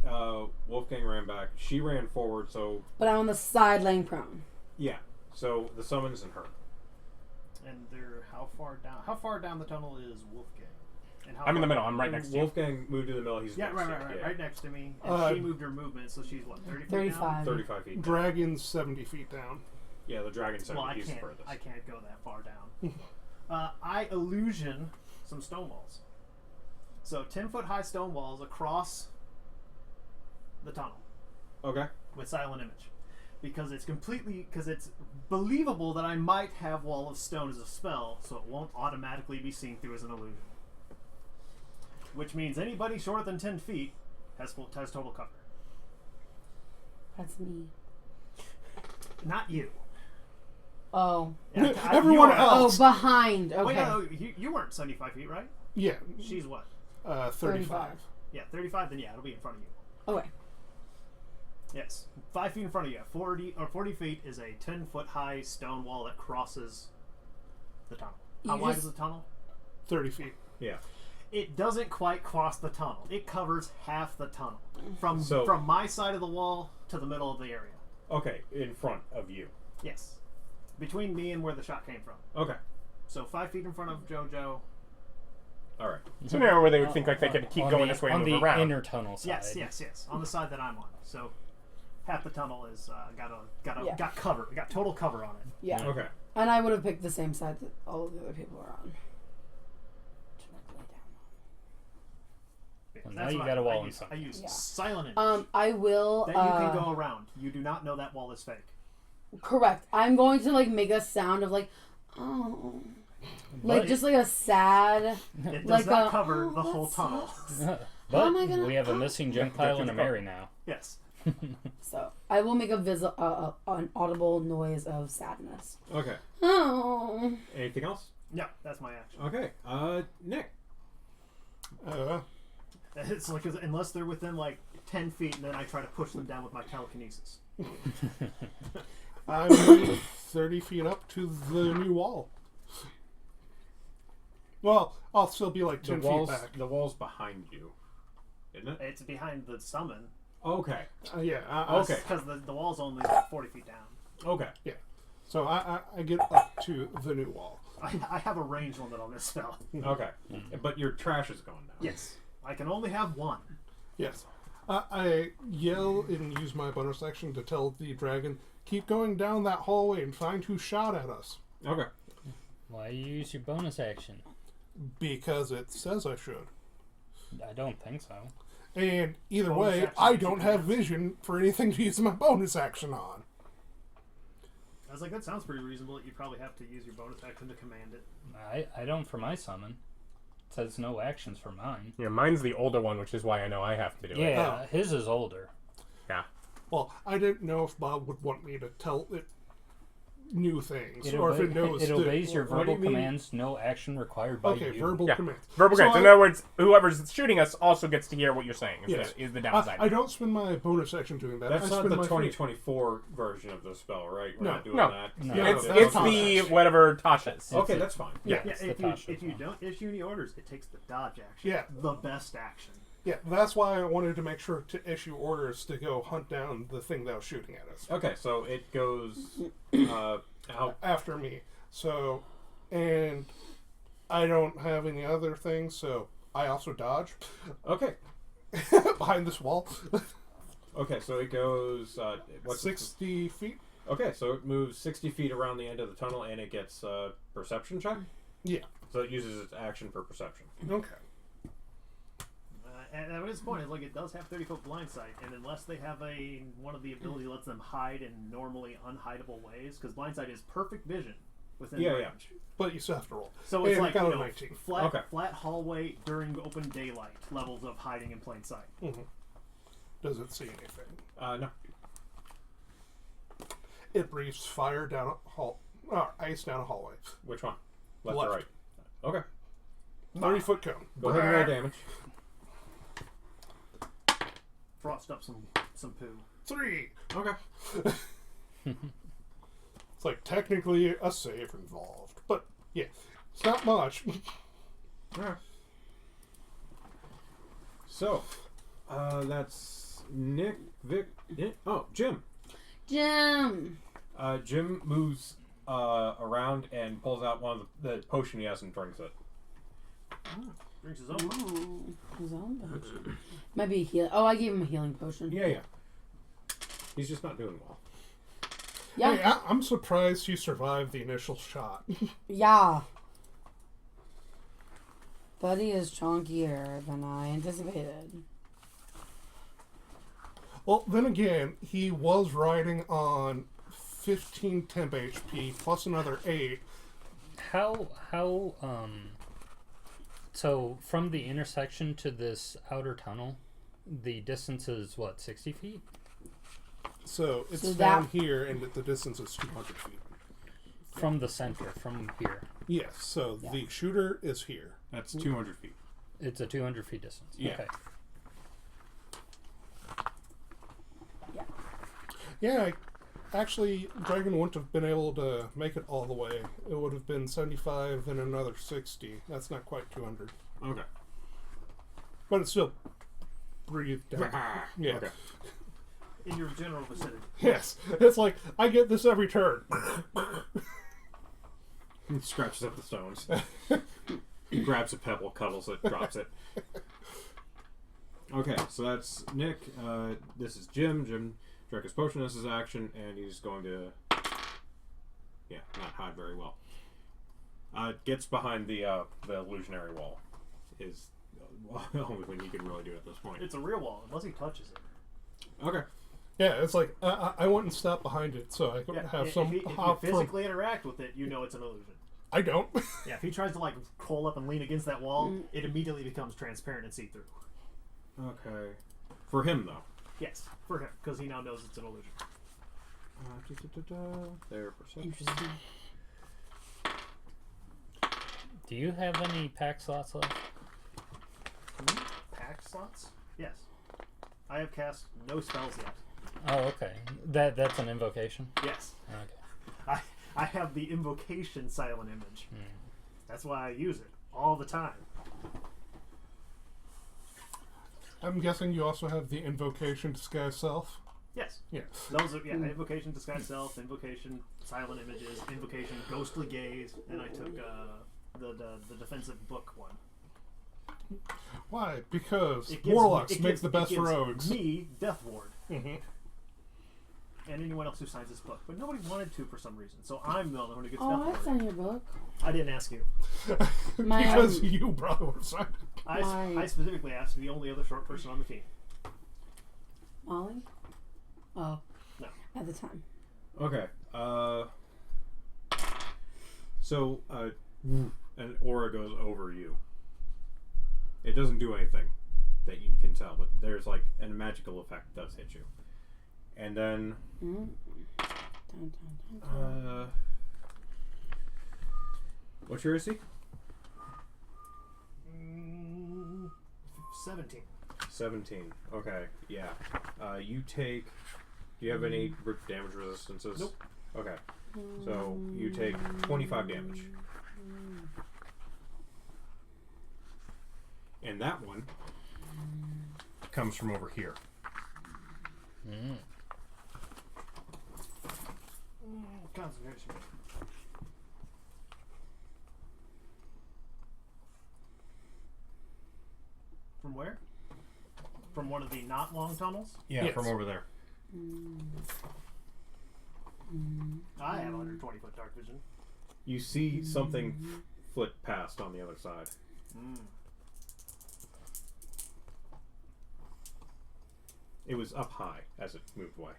Wolfgang ran back. She ran forward. So But I'm on the side laying prone. yeah. So the summons and her. And they're how far down? How far down the tunnel is Wolfgang? And how I'm in the far- middle. I'm right next to you. Wolfgang moved to the middle. He's Yeah, next right, to right, you. right, Yeah. right next to me. And she moved her movement, so she's what, 30 feet down? 35. 35 feet. Dragon's 70 feet down. Yeah, the dragon Well, he's the furthest. I can't go that far down. I illusion some stone walls. So 10-foot high stone walls across the tunnel Okay. with silent image, because it's believable that I might have wall of stone as a spell, so it won't automatically be seen through as an illusion. Which means anybody shorter than 10 feet has total cover. That's me. Not you. Oh. Yeah, Everyone you are- Oh, else. behind. Okay. Wait, no, you weren't 75 feet, right? Yeah, She's what? 35. Yeah, 35. Then yeah, it'll be in front of you. Okay. Yes, 5 feet in front of you. 40 feet is a 10-foot high stone wall that crosses the tunnel. How You wide just- is the tunnel? 30 feet. Yeah. It doesn't quite cross the tunnel. It covers half the tunnel from So- my side of the wall to the middle of the area. Okay, in front of you. Yes, between me and where the shot came from. Okay. So 5 feet in front of JoJo, All right. Scenario where they would think like they could keep On going the- this way on and the move around. inner tunnel side. Yes. On the side that I'm on. So half the tunnel is Yeah. got cover. Got total cover on it. Yeah. Okay. And I would have picked the same side that all of the other people are on. Well, now That's you what got a wall I use, inside. I use Yeah. silent image. I will. That you can go around. You do not know that wall is fake. Correct. I'm going to like make a sound of like, oh, like But- just like a sad. It does Like not a, cover "Oh, the that whole tunnel. But am I gonna- we have a missing junk pile and a Mary now. Yes. So I will make an audible noise of sadness. Okay. Oh. Anything else? No, that's my action. Okay. Nick. It's like unless they're within like 10 feet, and then I try to push them down with my telekinesis. I'm moving 30 feet up to the new wall. Well, I'll still be like 10 feet back. The wall's behind you, isn't it? It's behind the summon. Okay. Yeah. Okay. Because the wall's only like 40 feet down. Okay. So I get up to the new wall. I have a ranged limit on this spell. Okay. But your trash is gone now. Yes. I can only have one. Yes. I yell and use my bonus action to tell the dragon, keep going down that hallway and find who shot at us. Okay. Why you use your bonus action? Because it says I should. I don't think so. And either Bonus way, action I is don't two have commands. vision for anything to use my bonus action on. I was like, that sounds pretty reasonable. You probably have to use your bonus action to command it. I don't for my summon. It says no actions for mine. Yeah, mine's the older one, which is why I know I have to do it. Yeah, his is older. Yeah. Well, I didn't know if Bob would want me to tell it new things, It, or if it knows. it obeys your What do you verbal mean? commands. No action required by Okay, you. verbal Yeah. commands. Verbal So commands. In I- other words, whoever's shooting us also gets to hear what you're saying. Yes. Is the downside. I don't spend my bonus action doing that. That's I not spend the my 2024 version of the spell, right? We're No. not doing No. that. No. it's that's it's fine. the whatever Tasha's. Okay, that's fine. Yeah. Yeah, It's the if Tasha's you one. don't issue any orders, it takes the dodge action. Yeah. The best action. Yeah, that's why I wanted to make sure to issue orders to go hunt down the thing that was shooting at us Okay, so it goes out. after me. So, and I don't have any other things, so I also dodge Okay. behind this wall. Okay, so it goes. What's 60 feet? Okay, so it moves 60 feet around the end of the tunnel, and it gets perception check. Yeah. So it uses its action for perception. Okay. And at this point, it's like it does have 30-foot blind sight, and unless they have one of the ability lets them hide in normally unhideable ways, because blind sight is perfect vision within Yeah, range. But you still have to roll. So it's And like got a 19. flat hallway during open daylight levels of hiding in plain sight. Does it see anything? No. It breathes fire down a ice down a hallway. Which one? Left, Left. or right? Okay. 30-foot cone. Go ahead and roll damage. Frost up some poo. 3. Okay. It's like technically a save involved, but yeah, it's not much. Alright. So, that's Nick, Vic, Jim. Jim. Jim moves around and pulls out one of the potion he has and drinks it. Drinks his own. Ooh, his own potion. Might be a heal. Oh, I gave him a healing potion. Yeah. He's just not doing well. Yeah. Hey, I'm surprised you survived the initial shot. Yeah. Buddy is chunkier than I anticipated. Well, then again, he was riding on 15 temp HP plus another 8. So from the intersection to this outer tunnel, the distance is what, 60 feet? So it's So down that- here, and the distance is 200 feet. From the center, from here. Yes, so Yeah. the shooter is here. That's 200 feet. It's a 200 feet distance. Yeah. Okay. Yeah, actually, Dragon wouldn't have been able to make it all the way. It would have been 75, then another 60. That's not quite 200. Okay. But it's still breathed down. Yeah. Okay. In your general vicinity. Yes. It's like, I get this every turn. He scratches up the stones. He grabs a pebble, cuddles it, drops it. Okay, so that's Nick. This is Jim. Jim drank his potion as his action, and he's going to, not hide very well. Gets behind the illusionary wall. Is only when you can really do it at this point. It's a real wall, unless he touches it. Okay. Yeah, it's like I went and stepped behind it so I could have some. If you physically interact with it, you know it's an illusion. I don't. Yeah, if he tries to crawl up and lean against that wall, it immediately becomes transparent and see-through. Okay. For him, though. Yes, for him, because he now knows it's an illusion. There, perception. Interesting. Do you have any pack slots left? Pack slots? Yes. I have cast no spells yet. Oh, okay. That's an invocation? Yes. Okay. I have the invocation silent image. That's why I use it all the time. I'm guessing you also have the invocation disguise self. Yes. Yeah. Those are invocation disguise self, invocation silent images, invocation ghostly gaze, and I took the defensive book one. Why? Because It gives warlocks it make gives- the it best gives rogues. Me, Death Ward, Mm-hmm. and anyone else who signs this book, but nobody wanted to for some reason, so I'm the only one who gets Oh, Death I Ward. signed your book. I didn't ask you. Because you probably would have signed it. I specifically asked the only other short person on the team. Molly? Oh. No. At the time. Okay. So, an aura goes over you. It doesn't do anything that you can tell, but there's a magical effect does hit you. And then, what's your AC? 17. 17. Okay, yeah. You take. Do you have any damage resistances? Nope. Okay. So you take 25 damage. And that one comes from over here. Concentration. From where? From one of the not long tunnels? Yeah, Yes. from over there. I have 120-foot dark vision. You see something flit past on the other side. It was up high as it moved away.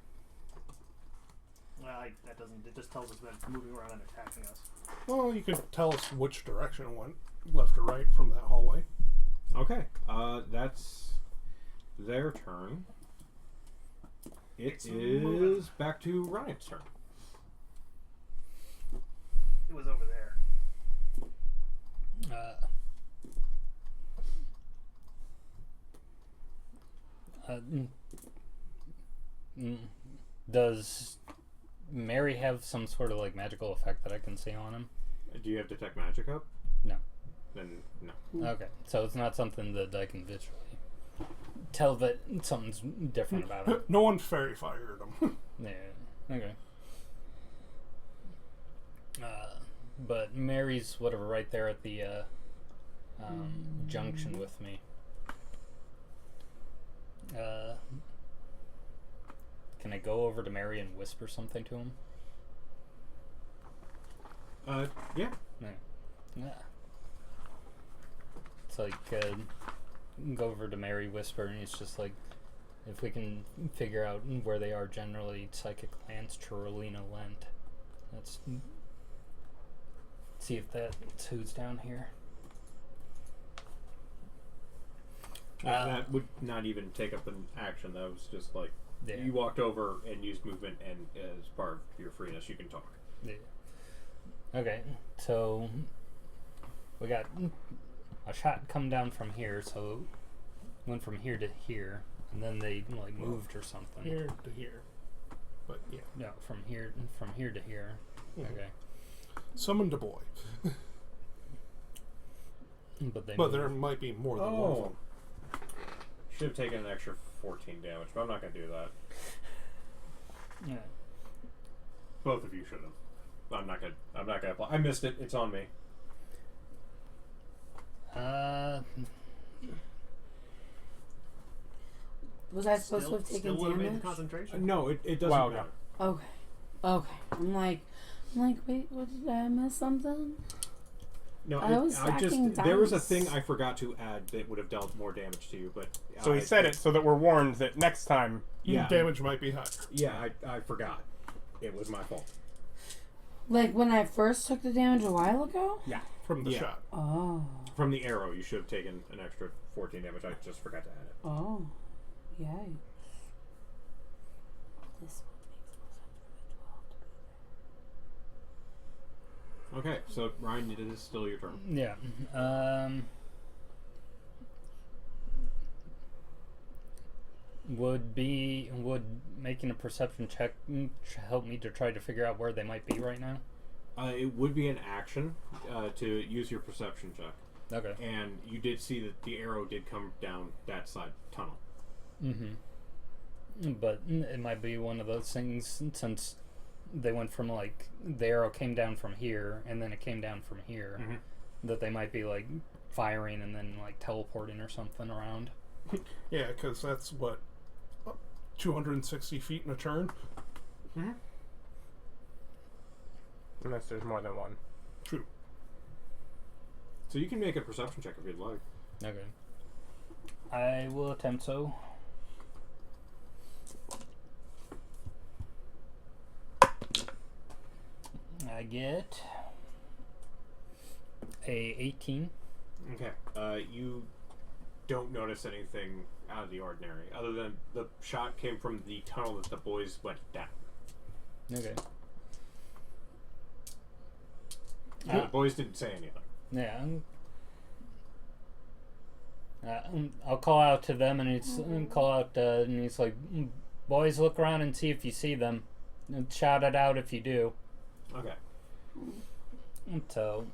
Well, that doesn't. It just tells us that it's moving around and attacking us. Well, you could tell us which direction it went, left or right, from that hallway. Okay, that's their turn. It is back to Ryan's turn. It was over there. Does Mary have some sort of magical effect that I can see on him? Do you have Detect Magic up? No. Then no. Okay, so it's not something that I can visually tell that something's different about him. No one fairy fired him. Yeah. Okay. But Mary's whatever right there at the junction with me. Can I go over to Mary and whisper something to him? Yeah. Yeah. It's go over to Mary, whisper, and it's just if we can figure out where they are generally, psychic lands, Chirolina Lent. Let's see if that's who's down here. That would not even take up an action. That was just Yeah. you walked over and used movement, and as part of your freeness, you can talk. Yeah. Okay, so we got a shot come down from here, so it went from here to here, and then they moved or something. Here to here. But yeah. No, from here to here. Mhm. Okay, Summoned a boy. but they. But moved. there might be more than one of them. Should have taken an extra 14 damage, but I'm not going to do that. Yeah. Both of you should have. I'm not gonna apply. I missed it. It's on me. Was I supposed to have taken still made the damage? concentration. No, it doesn't Well, matter. Okay. Okay. I'm like, wait, what, did I miss something? No, I was stacking there was a dice. thing I forgot to add that would have dealt more damage to you, but So he said it so that we're warned that next time. Yeah, Damage might be high. yeah, I forgot. It was my fault. Like when I first took the damage a while ago? Yeah. From the Yeah. shot. Oh. From the arrow, you should have taken an extra 14 damage. I just forgot to add it. Oh. Yikes. This one makes more sense for the 12 to be there. Okay, so Ryan, it is still your turn. Yeah. Would making a perception check help me to try to figure out where they might be right now? It would be an action to use your perception check. Okay. And you did see that the arrow did come down that side tunnel. Mm-hmm. But it might be one of those things, since they went from, like, the arrow came down from here, and then it came down from here, that they might be, like, firing and then, like, teleporting or something around. Yeah, because that's what, 260 feet in a turn. Unless there's more than one. True. So you can make a perception check if you'd like. Okay. I will attempt so. I get a 18. Okay. You don't notice anything out of the ordinary, other than the shot came from the tunnel that the boys went down. Okay. The boys didn't say anything. Yeah. I'll call out to them, and he's like, boys, look around and see if you see them, and shout it out if you do. Okay. So,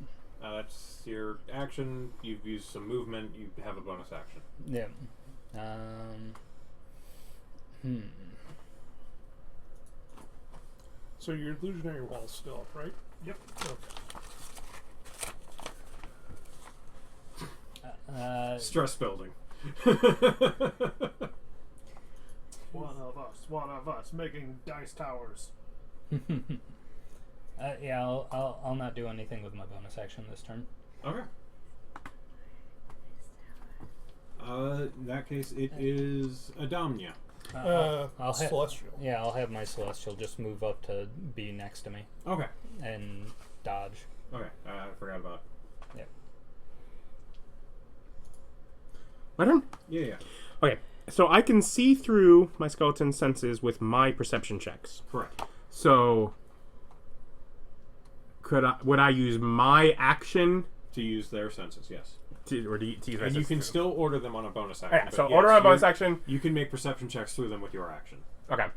That's your action. You've used some movement. You have a bonus action. yeah. So your illusionary wall's still up, right? Yep. Okay. Stress building. One of us making dice towers. Yeah, I'll not do anything with my bonus action this turn. Okay. In that case, it is Adamnia. I'll Celestial. Yeah, I'll have my Celestial just move up to be next to me Okay. and dodge. Okay. I forgot about. Yep. My turn? Yeah. Okay. So I can see through my skeleton senses with my perception checks. Correct. So would I use my action To use their senses, yes. to use their And you senses can too? still order them on a bonus action. Yeah, but so yes, order on you- bonus action. You can make perception checks through them with your action. Okay.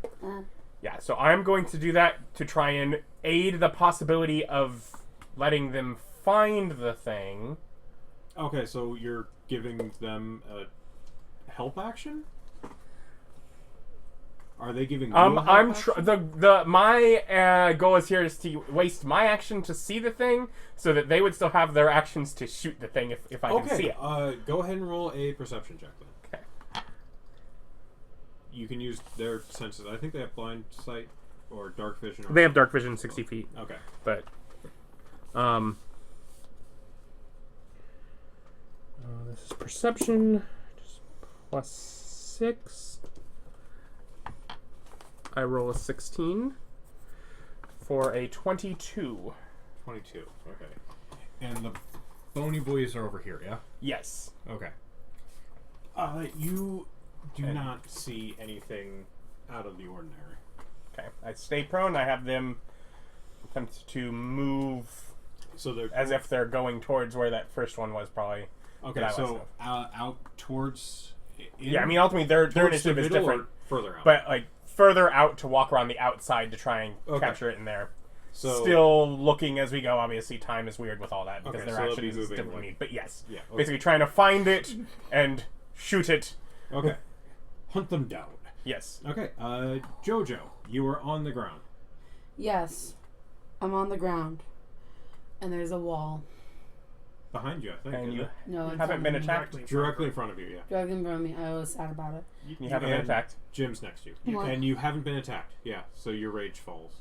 Yeah, so I'm going to do that to try and aid the possibility of letting them find the thing. Okay, so you're giving them a help action? Are they giving you a help I'm action? my goal is here is to waste my action to see the thing, so that they would still have their actions to shoot the thing if I can see Okay, it. go ahead and roll a perception check then. Okay. You can use their senses. I think they have blind sight or dark vision. Or They have dark vision 60 feet, Okay. but this is perception just plus 6. I roll a 16 for a 22. 22. Okay. And the bony boys are over here, yeah? Yes. Okay. You do not see anything out of the ordinary. Okay. I stay prone. I have them attempt to move So they're as if they're going towards where that first one was, probably. okay. that So was out towards. Yeah, I mean, ultimately, their towards the initiative is middle different. or further out. But, like, further out to walk around the outside to try and Okay. capture it in there. so Still looking as we go. Obviously, time is weird with all that because Okay, their so they'll action be is moving, different than like- me. But yes, yeah. Okay. basically trying to find it and shoot it. Okay. Hunt them down. Yes. Okay. Jojo, you are on the ground. Yes. I'm on the ground. And there's a wall. behind you, I think. And isn't you it? No, it's haven't been not. attacked. Directly in front of you, yeah. Dragon from me. I was sad about it. You haven't been And attacked. Jim's next to you. What? And you haven't been attacked, yeah. So your rage falls.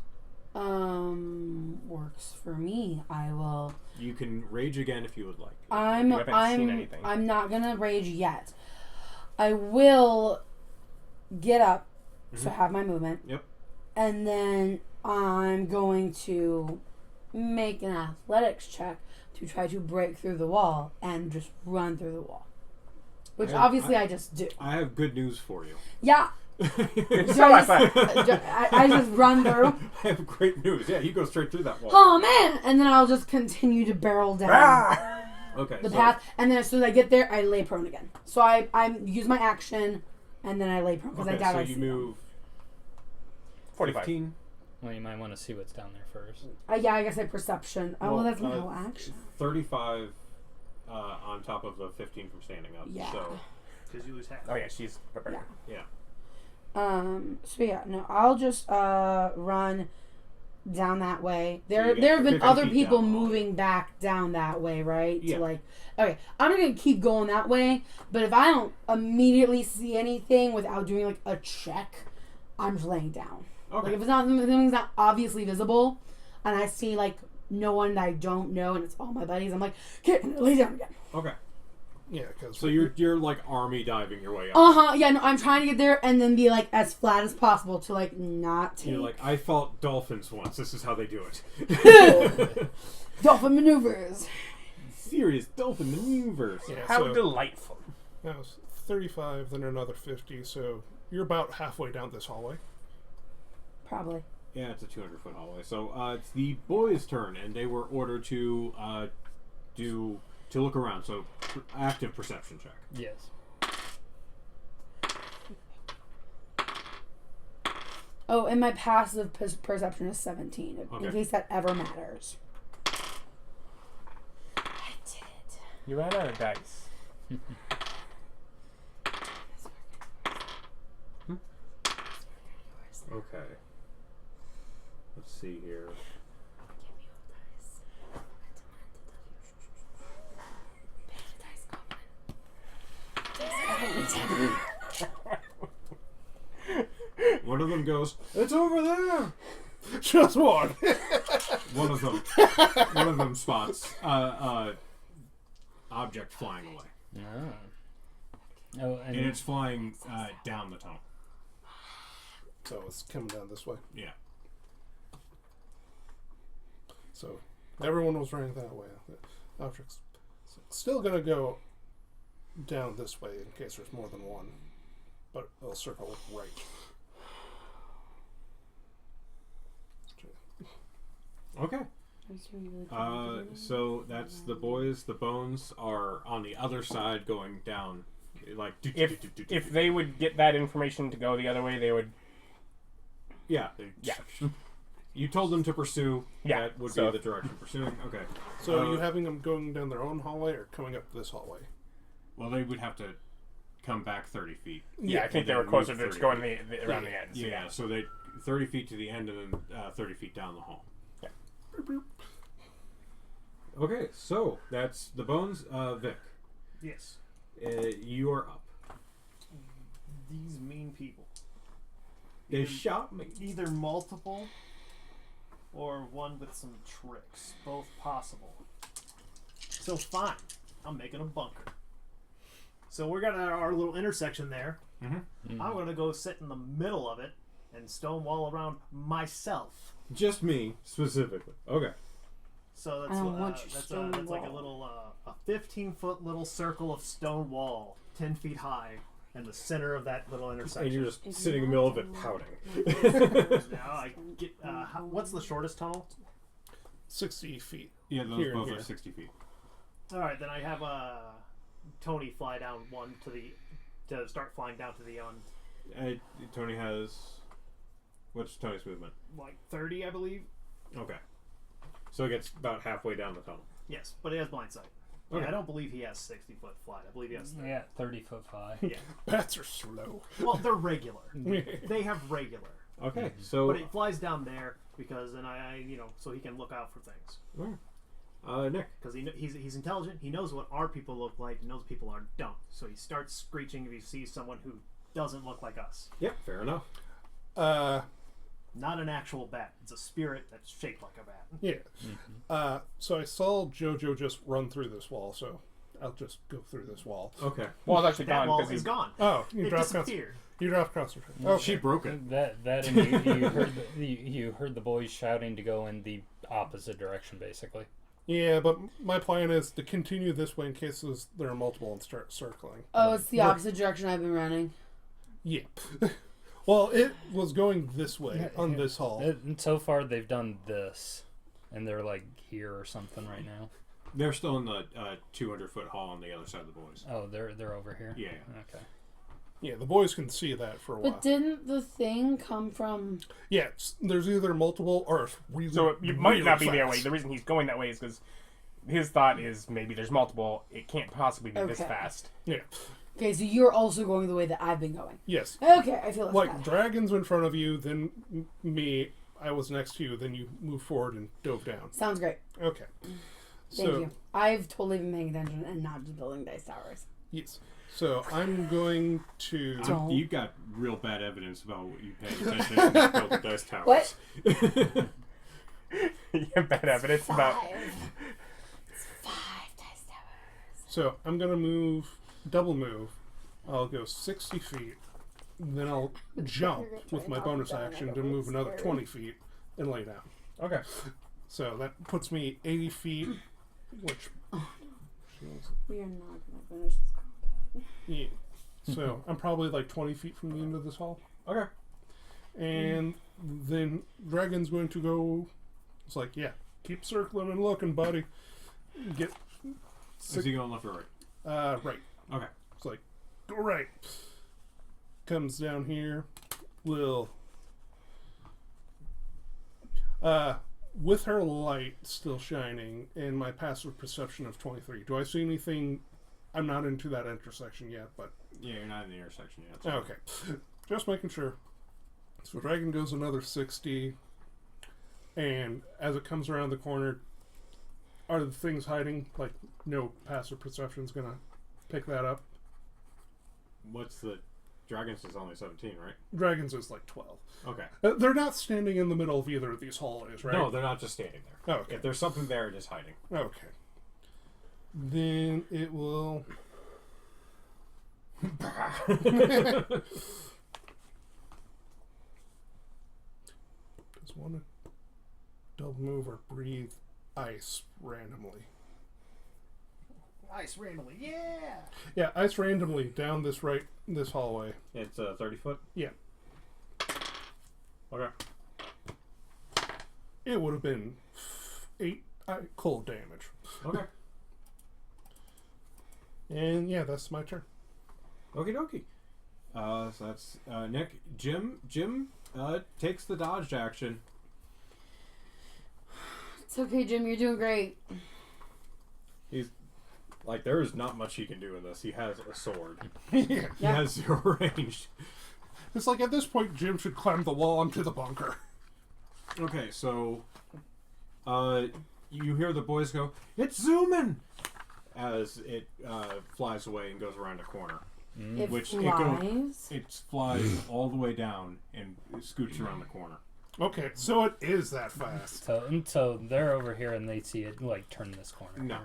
Works for me. I will. You can rage again if you would like. I'm You haven't seen anything. I'm not gonna rage yet. I will get up, so I have my movement. Yep. And then I'm going to make an athletics check to try to break through the wall and just run through the wall. Which obviously I just do. I have good news for you. Yeah. So I thought. I just run through. I have great news. Yeah, you go straight through that wall. Oh man! And then I'll just continue to barrel down Ah! Okay. the so path. And then as soon as I get there, I lay prone again. So I use my action, and then I lay prone because I Okay, doubt so I you see move 45. 15. Well, you might want to see what's down there first. them. Yeah, I guess I perception. Oh, well, that's my uh, whole action. 35 on top of the 15 from standing up. Yeah. So, Because you lose half. Oh yeah, she's prepared. Yeah. yeah. So yeah, no, I'll just run down that way. So There you get have been 50 other feet people down. moving back down that way, right? Yeah. To like, okay, I'm gonna keep going that way. But if I don't immediately see anything without doing like a check, I'm just laying down. Okay. Like if something's not obviously visible, and I see like no one that I don't know, and it's all my buddies, I'm like, okay, lay down again. Okay. Yeah, because So you're like army diving your way up. Yeah, no, I'm trying to get there and then be like as flat as possible to like not take You're like, I fought dolphins once. This is how they do it. dolphin maneuvers. Serious dolphin maneuvers. yeah, How so delightful. that was 35, then another 50. So you're about halfway down this hallway. Probably. Yeah, it's a 200-foot hallway. So it's the boys' turn, and they were ordered to look around. So active perception check. Yes. Oh, and my passive perception is 17, in Okay. case that ever matters. I did it. You ran out of dice. Okay. Let's see here. One of them goes, "It's over there." Just one. One of them spots object flying away, No. Oh, and and it's flying down the tunnel. So it's coming down this way. Yeah. So everyone was running that way. The object's still going to go down this way in case there's more than one. But it'll circle it right. Okay. So that's the boys. The bones are on the other side, going down. Like If they would get that information to go the other way, they would. yeah. You told them to pursue. Yeah, That would so- be the direction pursuing. Okay. So are you having them going down their own hallway or coming up this hallway? Well, they would have to come back 30 feet. Yeah, I think they were then closer move to just 30 going around the ends. Yeah, so they 30 feet to the end and then 30 feet down the hall. Yeah. Okay, so that's the bones. Vic, Yes. you are up. These mean people. They shot me. Either multiple or one with some tricks. Both possible. So fine. I'm making a bunker. So we're got our little intersection there. Mm-hmm. I'm gonna go sit in the middle of it and stonewall around myself. Just me specifically. Okay. So I that's don't want you that's like a stonewall. little a 15-foot little circle of stone wall, 10 feet high, in the center of that little And intersection. you're just sitting in the middle of it, pouting. Now I get what's the shortest tunnel? 60 feet. Yeah, those Here and both here. are 60 feet. All right, then I have Tony fly down one to start flying down to the Tony has. What's Tony's movement? like 30, I believe. Okay. So it gets about halfway down the tunnel. Yes, but he has blind sight. Okay. Yeah, I don't believe he has 60-foot flight. I believe he has 30. yeah, 30-foot fly. Yeah. Bats are slow. Well, they're regular. They have regular. Okay, so But he flies down there because then I so he can look out for things. Nick. Because he's intelligent. He knows what our people look like. He knows people are dumb. So he starts screeching if he sees someone who doesn't look like us. Yep, fair enough. Not an actual bat. It's a spirit that's shaped like a bat. Yeah. So I saw Jojo just run through this wall, so I'll just go through this wall. Okay. Well, it's actually That gone wall because is gone. Oh, It disappeared. You dropped concentration. Oh, Okay. she broke it. That and you heard the boys shouting to go in the opposite direction, basically. Yeah, but my plan is to continue this way in case there are multiple and start circling. Oh, it's the opposite direction I've been running. Yeah. Well, it was going this way on this hall. And so far, they've done this, and they're like here or something right now. They're still in the 200-foot hall on the other side of the boys. Oh, they're over here. Yeah. Okay. Yeah, the boys can see that for a while. But didn't the thing come from... Yeah, there's either multiple or really, So it might really not be fast. that way. The reason he's going that way is because his thought is maybe there's multiple. It can't possibly be this Okay. fast. Yeah. Okay, so you're also going the way that I've been going. Yes. Okay, I feel less Like bad. dragons in front of you, then me. I was next to you. Then you moved forward and dove down. Sounds great. Okay. Thank you. I've totally been paying attention and not just building dice towers. Yes. So I'm going to. Don't. You got real bad evidence about what you paid attention to and built the dice towers. What? You have bad evidence about. It's 5 dice towers. So I'm gonna double move. I'll go 60 feet. Then I'll jump You're gonna try with and my knock bonus me down. I action don't to know, move it's another scary. 20 feet and lay down. Okay. So that puts me 80 feet, which. We are not going to finish this combat. Yeah. So I'm probably like 20 feet from the end of this hall. Okay. And then Dragon's going to go. It's like, yeah, keep circling and looking, buddy. Get. Is he going left or right? Right. Okay. It's like, go right. Comes down here. Will. With her light still shining and my passive perception of 23, do I see anything? I'm not into that intersection yet, but. Yeah, you're not in the intersection yet. So. Okay. Just making sure. So Dragon goes another 60. And as it comes around the corner, are the things hiding? Like, no passive perception's going to pick that up? What's the... Dragons is only 17, right? Dragon's is like 12. Okay. They're not standing in the middle of either of these hallways, right? No, they're not just standing there. Oh, okay. If there's something there, it is hiding. Okay. Then it will... Does one double move or breathe ice randomly? Ice randomly, yeah! Yeah, ice randomly down this hallway. It's 30 foot? Yeah. Okay. It would have been 8 cold damage. Okay. And yeah, that's my turn. Okie dokie. So that's Nick. Jim takes the dodged action. It's okay, Jim. You're doing great. He's like, there is not much he can do in this. He has a sword. Yeah. He has 0 range. It's like at this point, Jim should climb the wall onto the bunker. Okay, so you hear the boys go, "It's zooming!" as it flies away and goes around a corner. It Which flies. It flies all the way down and scoots around the corner. Okay, so it is that fast. So they're over here and they see it like turn this corner. No,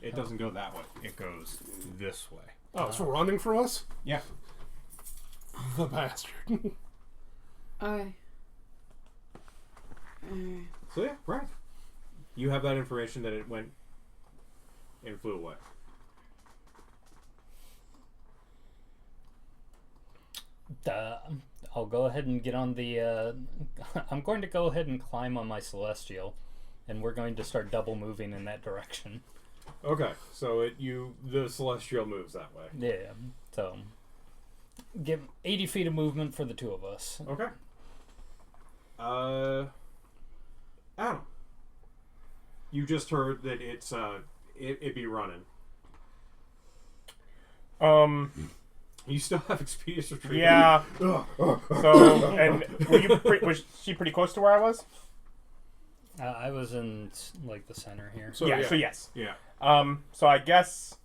it doesn't go that way. It goes this way. Oh, it's running for us? Yeah. The bastard. Okay. So yeah, right. You have that information that it went and flew away. I'll go ahead and get on the. I'm going to go ahead and climb on my celestial, and we're going to start double moving in that direction. Okay, so the celestial moves that way. Yeah. So get 80 feet of movement for the two of us. Okay. Adam, you just heard that it's it be running. You still have expeditious retreat. Yeah. So, and was she pretty close to where I was? I was in like the center here. So So yes. Yeah. So I guess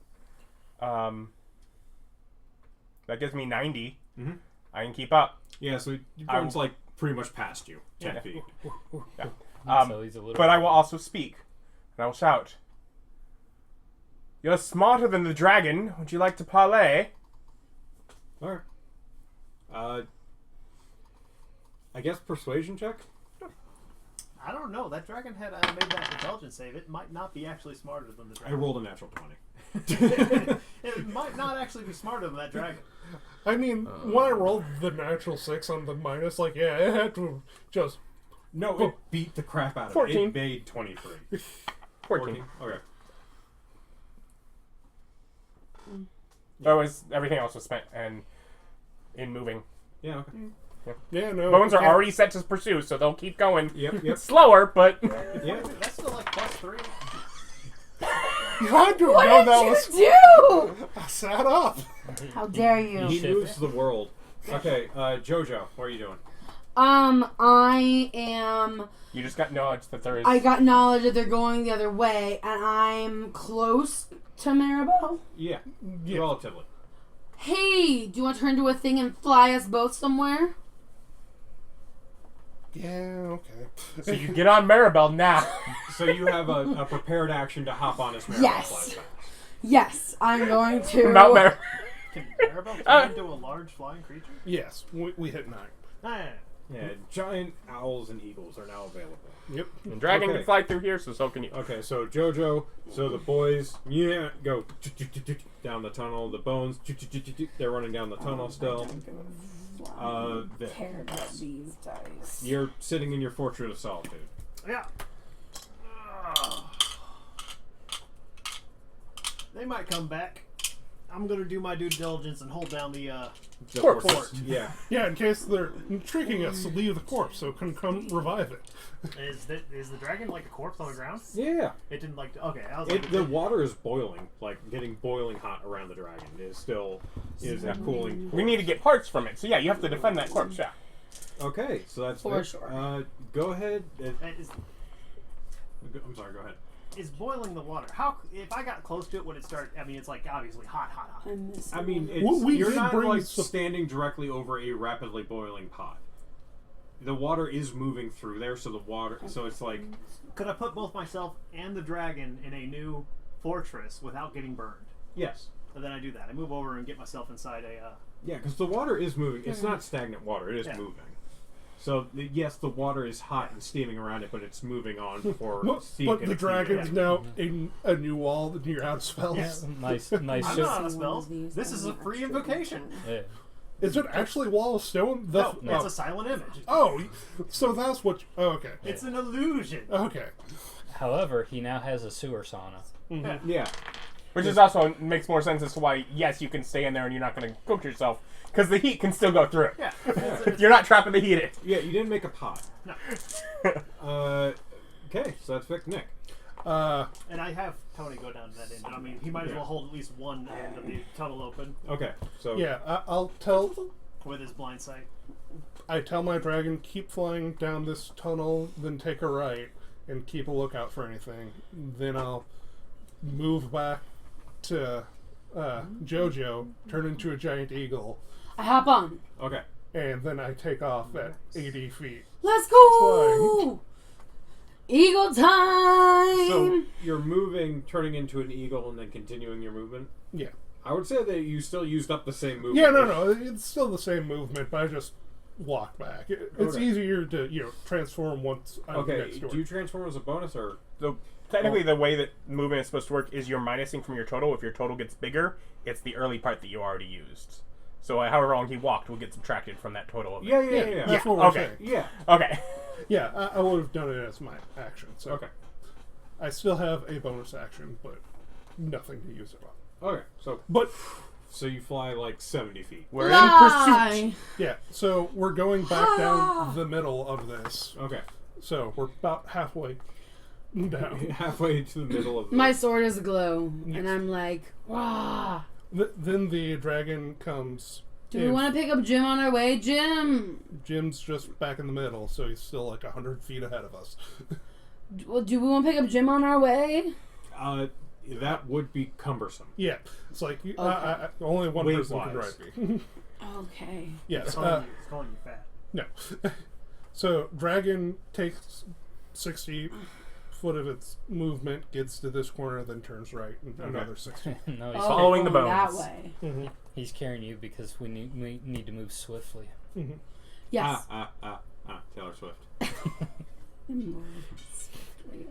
that gives me 90. Mm-hmm. I can keep up. Yeah, so Gordon's like pretty much past you. 10 feet. So he's a little. But I will also speak, and I will shout. You're smarter than the dragon. Would you like to parley? Alright. I guess persuasion check? I don't know. That dragon had made that intelligence save. It might not be actually smarter than the I dragon. rolled a natural 20. It might not actually be smarter than that dragon. I mean, when I rolled the natural 6 on the minus, like, yeah, it had to just... No, it beat the crap out of 14. it. It made 23. 14. Okay. Everything else was spent and in moving. Yeah, okay. Yeah, no. Bones are yeah. already set to pursue, so they'll keep going. Yep. Slower, but Yeah. That's still like +3. You had to What know did that you was... do? I sat up. How dare you? He moves the world. Okay, Jojo, what are you doing? I am. you just got knowledge that there is. I got knowledge that they're going the other way, and I'm close to Maribel. Yeah, Yeah. relatively. Hey, do you want to turn into a thing and fly us both somewhere? Yeah, okay. So you get on Maribel now. So you have a prepared action to hop on his Maribel Yes. flashback. Yes, I'm going to. About Maribel. Can Maribel turn into a large flying creature? Yes, we hit 9. Nah. Yeah, giant owls and eagles are now available. Yep. And dragon Okay. can fly through here, so can you. Okay, so Jojo, so the boys, go down the tunnel. The bones, they're running down the tunnel still. Care about these dice. You're sitting in your fortress of solitude. Yeah. They might come back. I'm gonna do my due diligence and hold down the The Corpse. fortress. Yeah. Yeah, in case they're tricking us to leave the corpse, so can come revive it. Is the dragon like a corpse on the ground? Yeah. It didn't like. Okay, I was like, The water is boiling, like getting boiling hot around the dragon. It is still a cooling. We need to get parts from it, so yeah, you have to defend that corpse. Yeah. Okay, so that's For it. sure. Go ahead. Is I'm sorry. Go ahead. boiling the water? How if I got close to it, would it start? I mean, it's like obviously hot. I miss I mean, We you're did not bring like some- standing directly over a rapidly boiling pot. The water is moving through there, so the water. So it's like. Could I put both myself and the dragon in a new fortress without getting burned? Yes. And then I do that. I move over and get myself inside a. Yeah, because the water is moving. It's not stagnant water. It is Yeah. moving. So yes, the water is hot and steaming around it, but it's moving on for. But the dragon's now in a new wall and you're out of spells. Yeah. Nice. I'm not out of spells. One of these This is a on the free extra invocation. Yeah. Is it actually wall of stone? No, it's a silent image. Oh, so that's what... oh, okay. It's an illusion. Okay. However, he now has a sewer sauna. Yeah. Which is also makes more sense as to why, yes, you can stay in there and you're not going to cook yourself, because the heat can still go through. Yeah. You're not trapping the heat. Yeah, you didn't make a pot. No. Okay, so that's Vic. Nick. And I have Tony go down to that end. But I mean, he might as well hold at least one end of the tunnel open Okay, so Yeah, I'll tell... with his blind sight. I tell my dragon, keep flying down this tunnel, then take a right, and keep a lookout for anything. Then I'll move back to Jojo, turn into a giant eagle, I hop on. okay. and then I take off at 80 feet. Let's go! Eagle time! So you're moving, turning into an eagle, and then continuing your movement. Yeah. I would say that you still used up the same movement. Yeah, no, it's still the same movement, but I just walk back. It's Okay. easier to, transform once I'm Okay, next door. do you transform as a bonus or? Technically, the way that movement is supposed to work is you're minusing from your total. If your total gets bigger, it's the early part that you already used. So however long he walked will get subtracted from that total of it. Yeah. That's what we're okay. saying. Yeah. Okay. Yeah, I would have done it as my action. So Okay. I still have a bonus action, but nothing to use it on. Okay. But So you fly like 70 feet. We're in pursuit. yeah, so we're going back down the middle of this. Okay. So we're about halfway down. Halfway to the middle of. My sword is aglow, and I'm like, wow. Then the dragon comes. Do we want to pick up Jim on our way? Jim! Jim's just back in the middle, so he's still like 100 feet ahead of us. Well, do we want to pick up Jim on our way? That would be cumbersome. Yeah, it's like Okay. only one person can Weight-wise. drive me. Okay. Yes. It's calling you fat. No. So dragon takes 60 foot of its movement, gets to this corner, then turns right, and another 60. No, he's, Following the going bones. that way. Mm-hmm. he's carrying you because we need to move swiftly. Mm-hmm. Yes. Taylor Swift.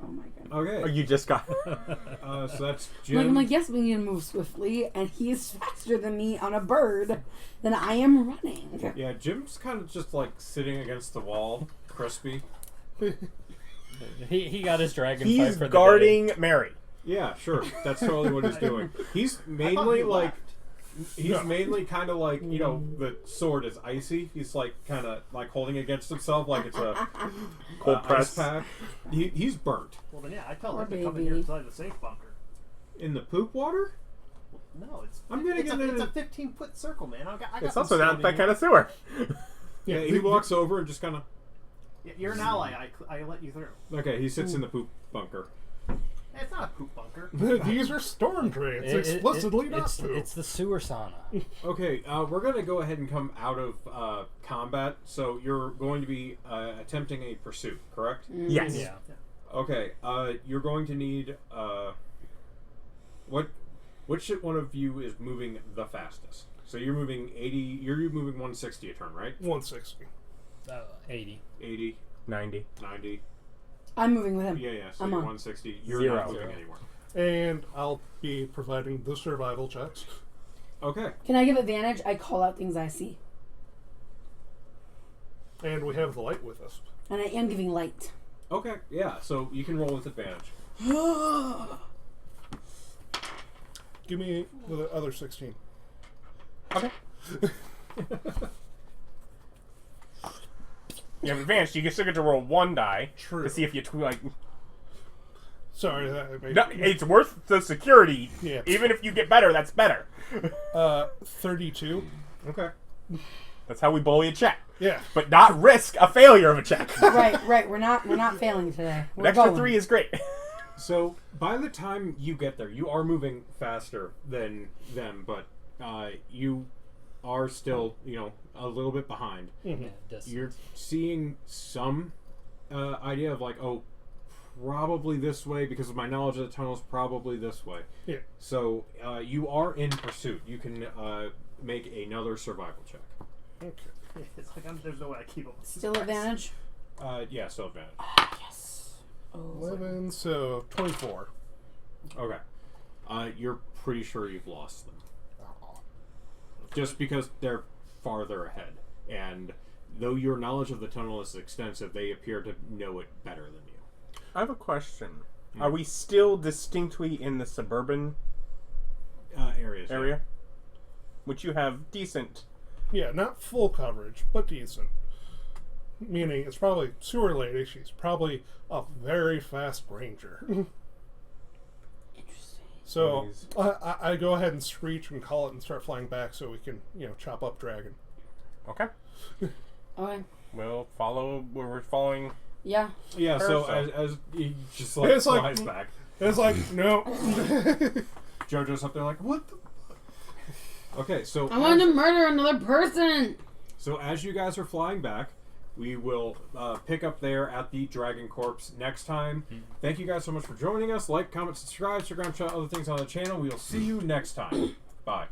Oh my god. Oh, Okay. you just got. So that's Like, Jim. I'm like, yes, we need to move swiftly, and he's faster than me on a bird than I am running. Yeah, Jim's kind of just like sitting against the wall, crispy. He got his dragon He's fight for the guarding Mary. Yeah, sure. That's totally what he's doing. He's I thought mainly you like. left. He's Yeah. mainly kind of like, you know, the sword is icy. He's like kind of like holding against himself like it's a Cold ice press. pack. He's burnt. Well, then yeah, I tell Poor him to come in baby. here inside the safe bunker. In the poop water? No, it's I'm gonna it's get a, in it's a it. 15-foot circle, man. I got It's some also stone that in that here. kind of sewer. Yeah, he walks over and just kind of. You're an ally. I let you through. Okay, he sits in the poop bunker. It's not a poop bunker. These are storm drains. It- Explicitly not it's, poop. it's the sewer sauna. Okay, we're going to go ahead and come out of combat. So you're going to be attempting a pursuit, correct? Yes. Yeah. Okay, you're going to need. Which one of you is moving the fastest? So you're moving 80. You're moving 160 a turn, right? 160. 80. 80, 90. 90. I'm moving with him. Yeah. So I'm you're on. 160. You're Zero. not moving anywhere. And I'll be providing the survival checks. Okay. Can I give advantage? I call out things I see. And we have the light with us. And I am giving light. Okay. Yeah. So you can roll with advantage. Give me the other 16. Okay. You have advantage. You still get to roll one die True. to see if you like. Sorry, that made No, it's worth the security. Yeah. Even if you get better, that's better. 32. Okay. That's how we bully a check, Yeah. but not risk a failure of a check. right. We're not failing today. We're An extra going. 3 is great. So by the time you get there, you are moving faster than them, but you are still, a little bit behind. Yeah, distance. You're seeing some idea of like, oh, probably this way because of my knowledge of the tunnels. Probably this way. Yeah. So you are in pursuit. You can make another survival check. Okay. It's like there's no way I keep up with this Still price. advantage? Yeah, still advantage. Yes. Oh. 11, so 24. Okay. You're pretty sure you've lost them. Just because they're farther ahead. And though your knowledge of the tunnel is extensive, they appear to know it better than you. I have a question. Are we still distinctly in the suburban Areas. yeah. area? Which you have decent. Yeah, not full coverage, but decent. Meaning, it's probably sewer lady. She's probably a very fast ranger. Interesting. So Nice. I go ahead and screech and call it and start flying back so we can, chop up dragon. Okay. Okay. We'll follow. We're following. Yeah. Yeah, so Perfect. as he just like It's like- flies back, And it's like, no. JoJo's up there like, what the? Okay, so I wanted to murder another person. So as you guys are flying back, we will pick up there at the Dragon Corpse next time. Thank you guys so much for joining us. Like, comment, subscribe, Instagram, other things on the channel. We will see you next time. Bye.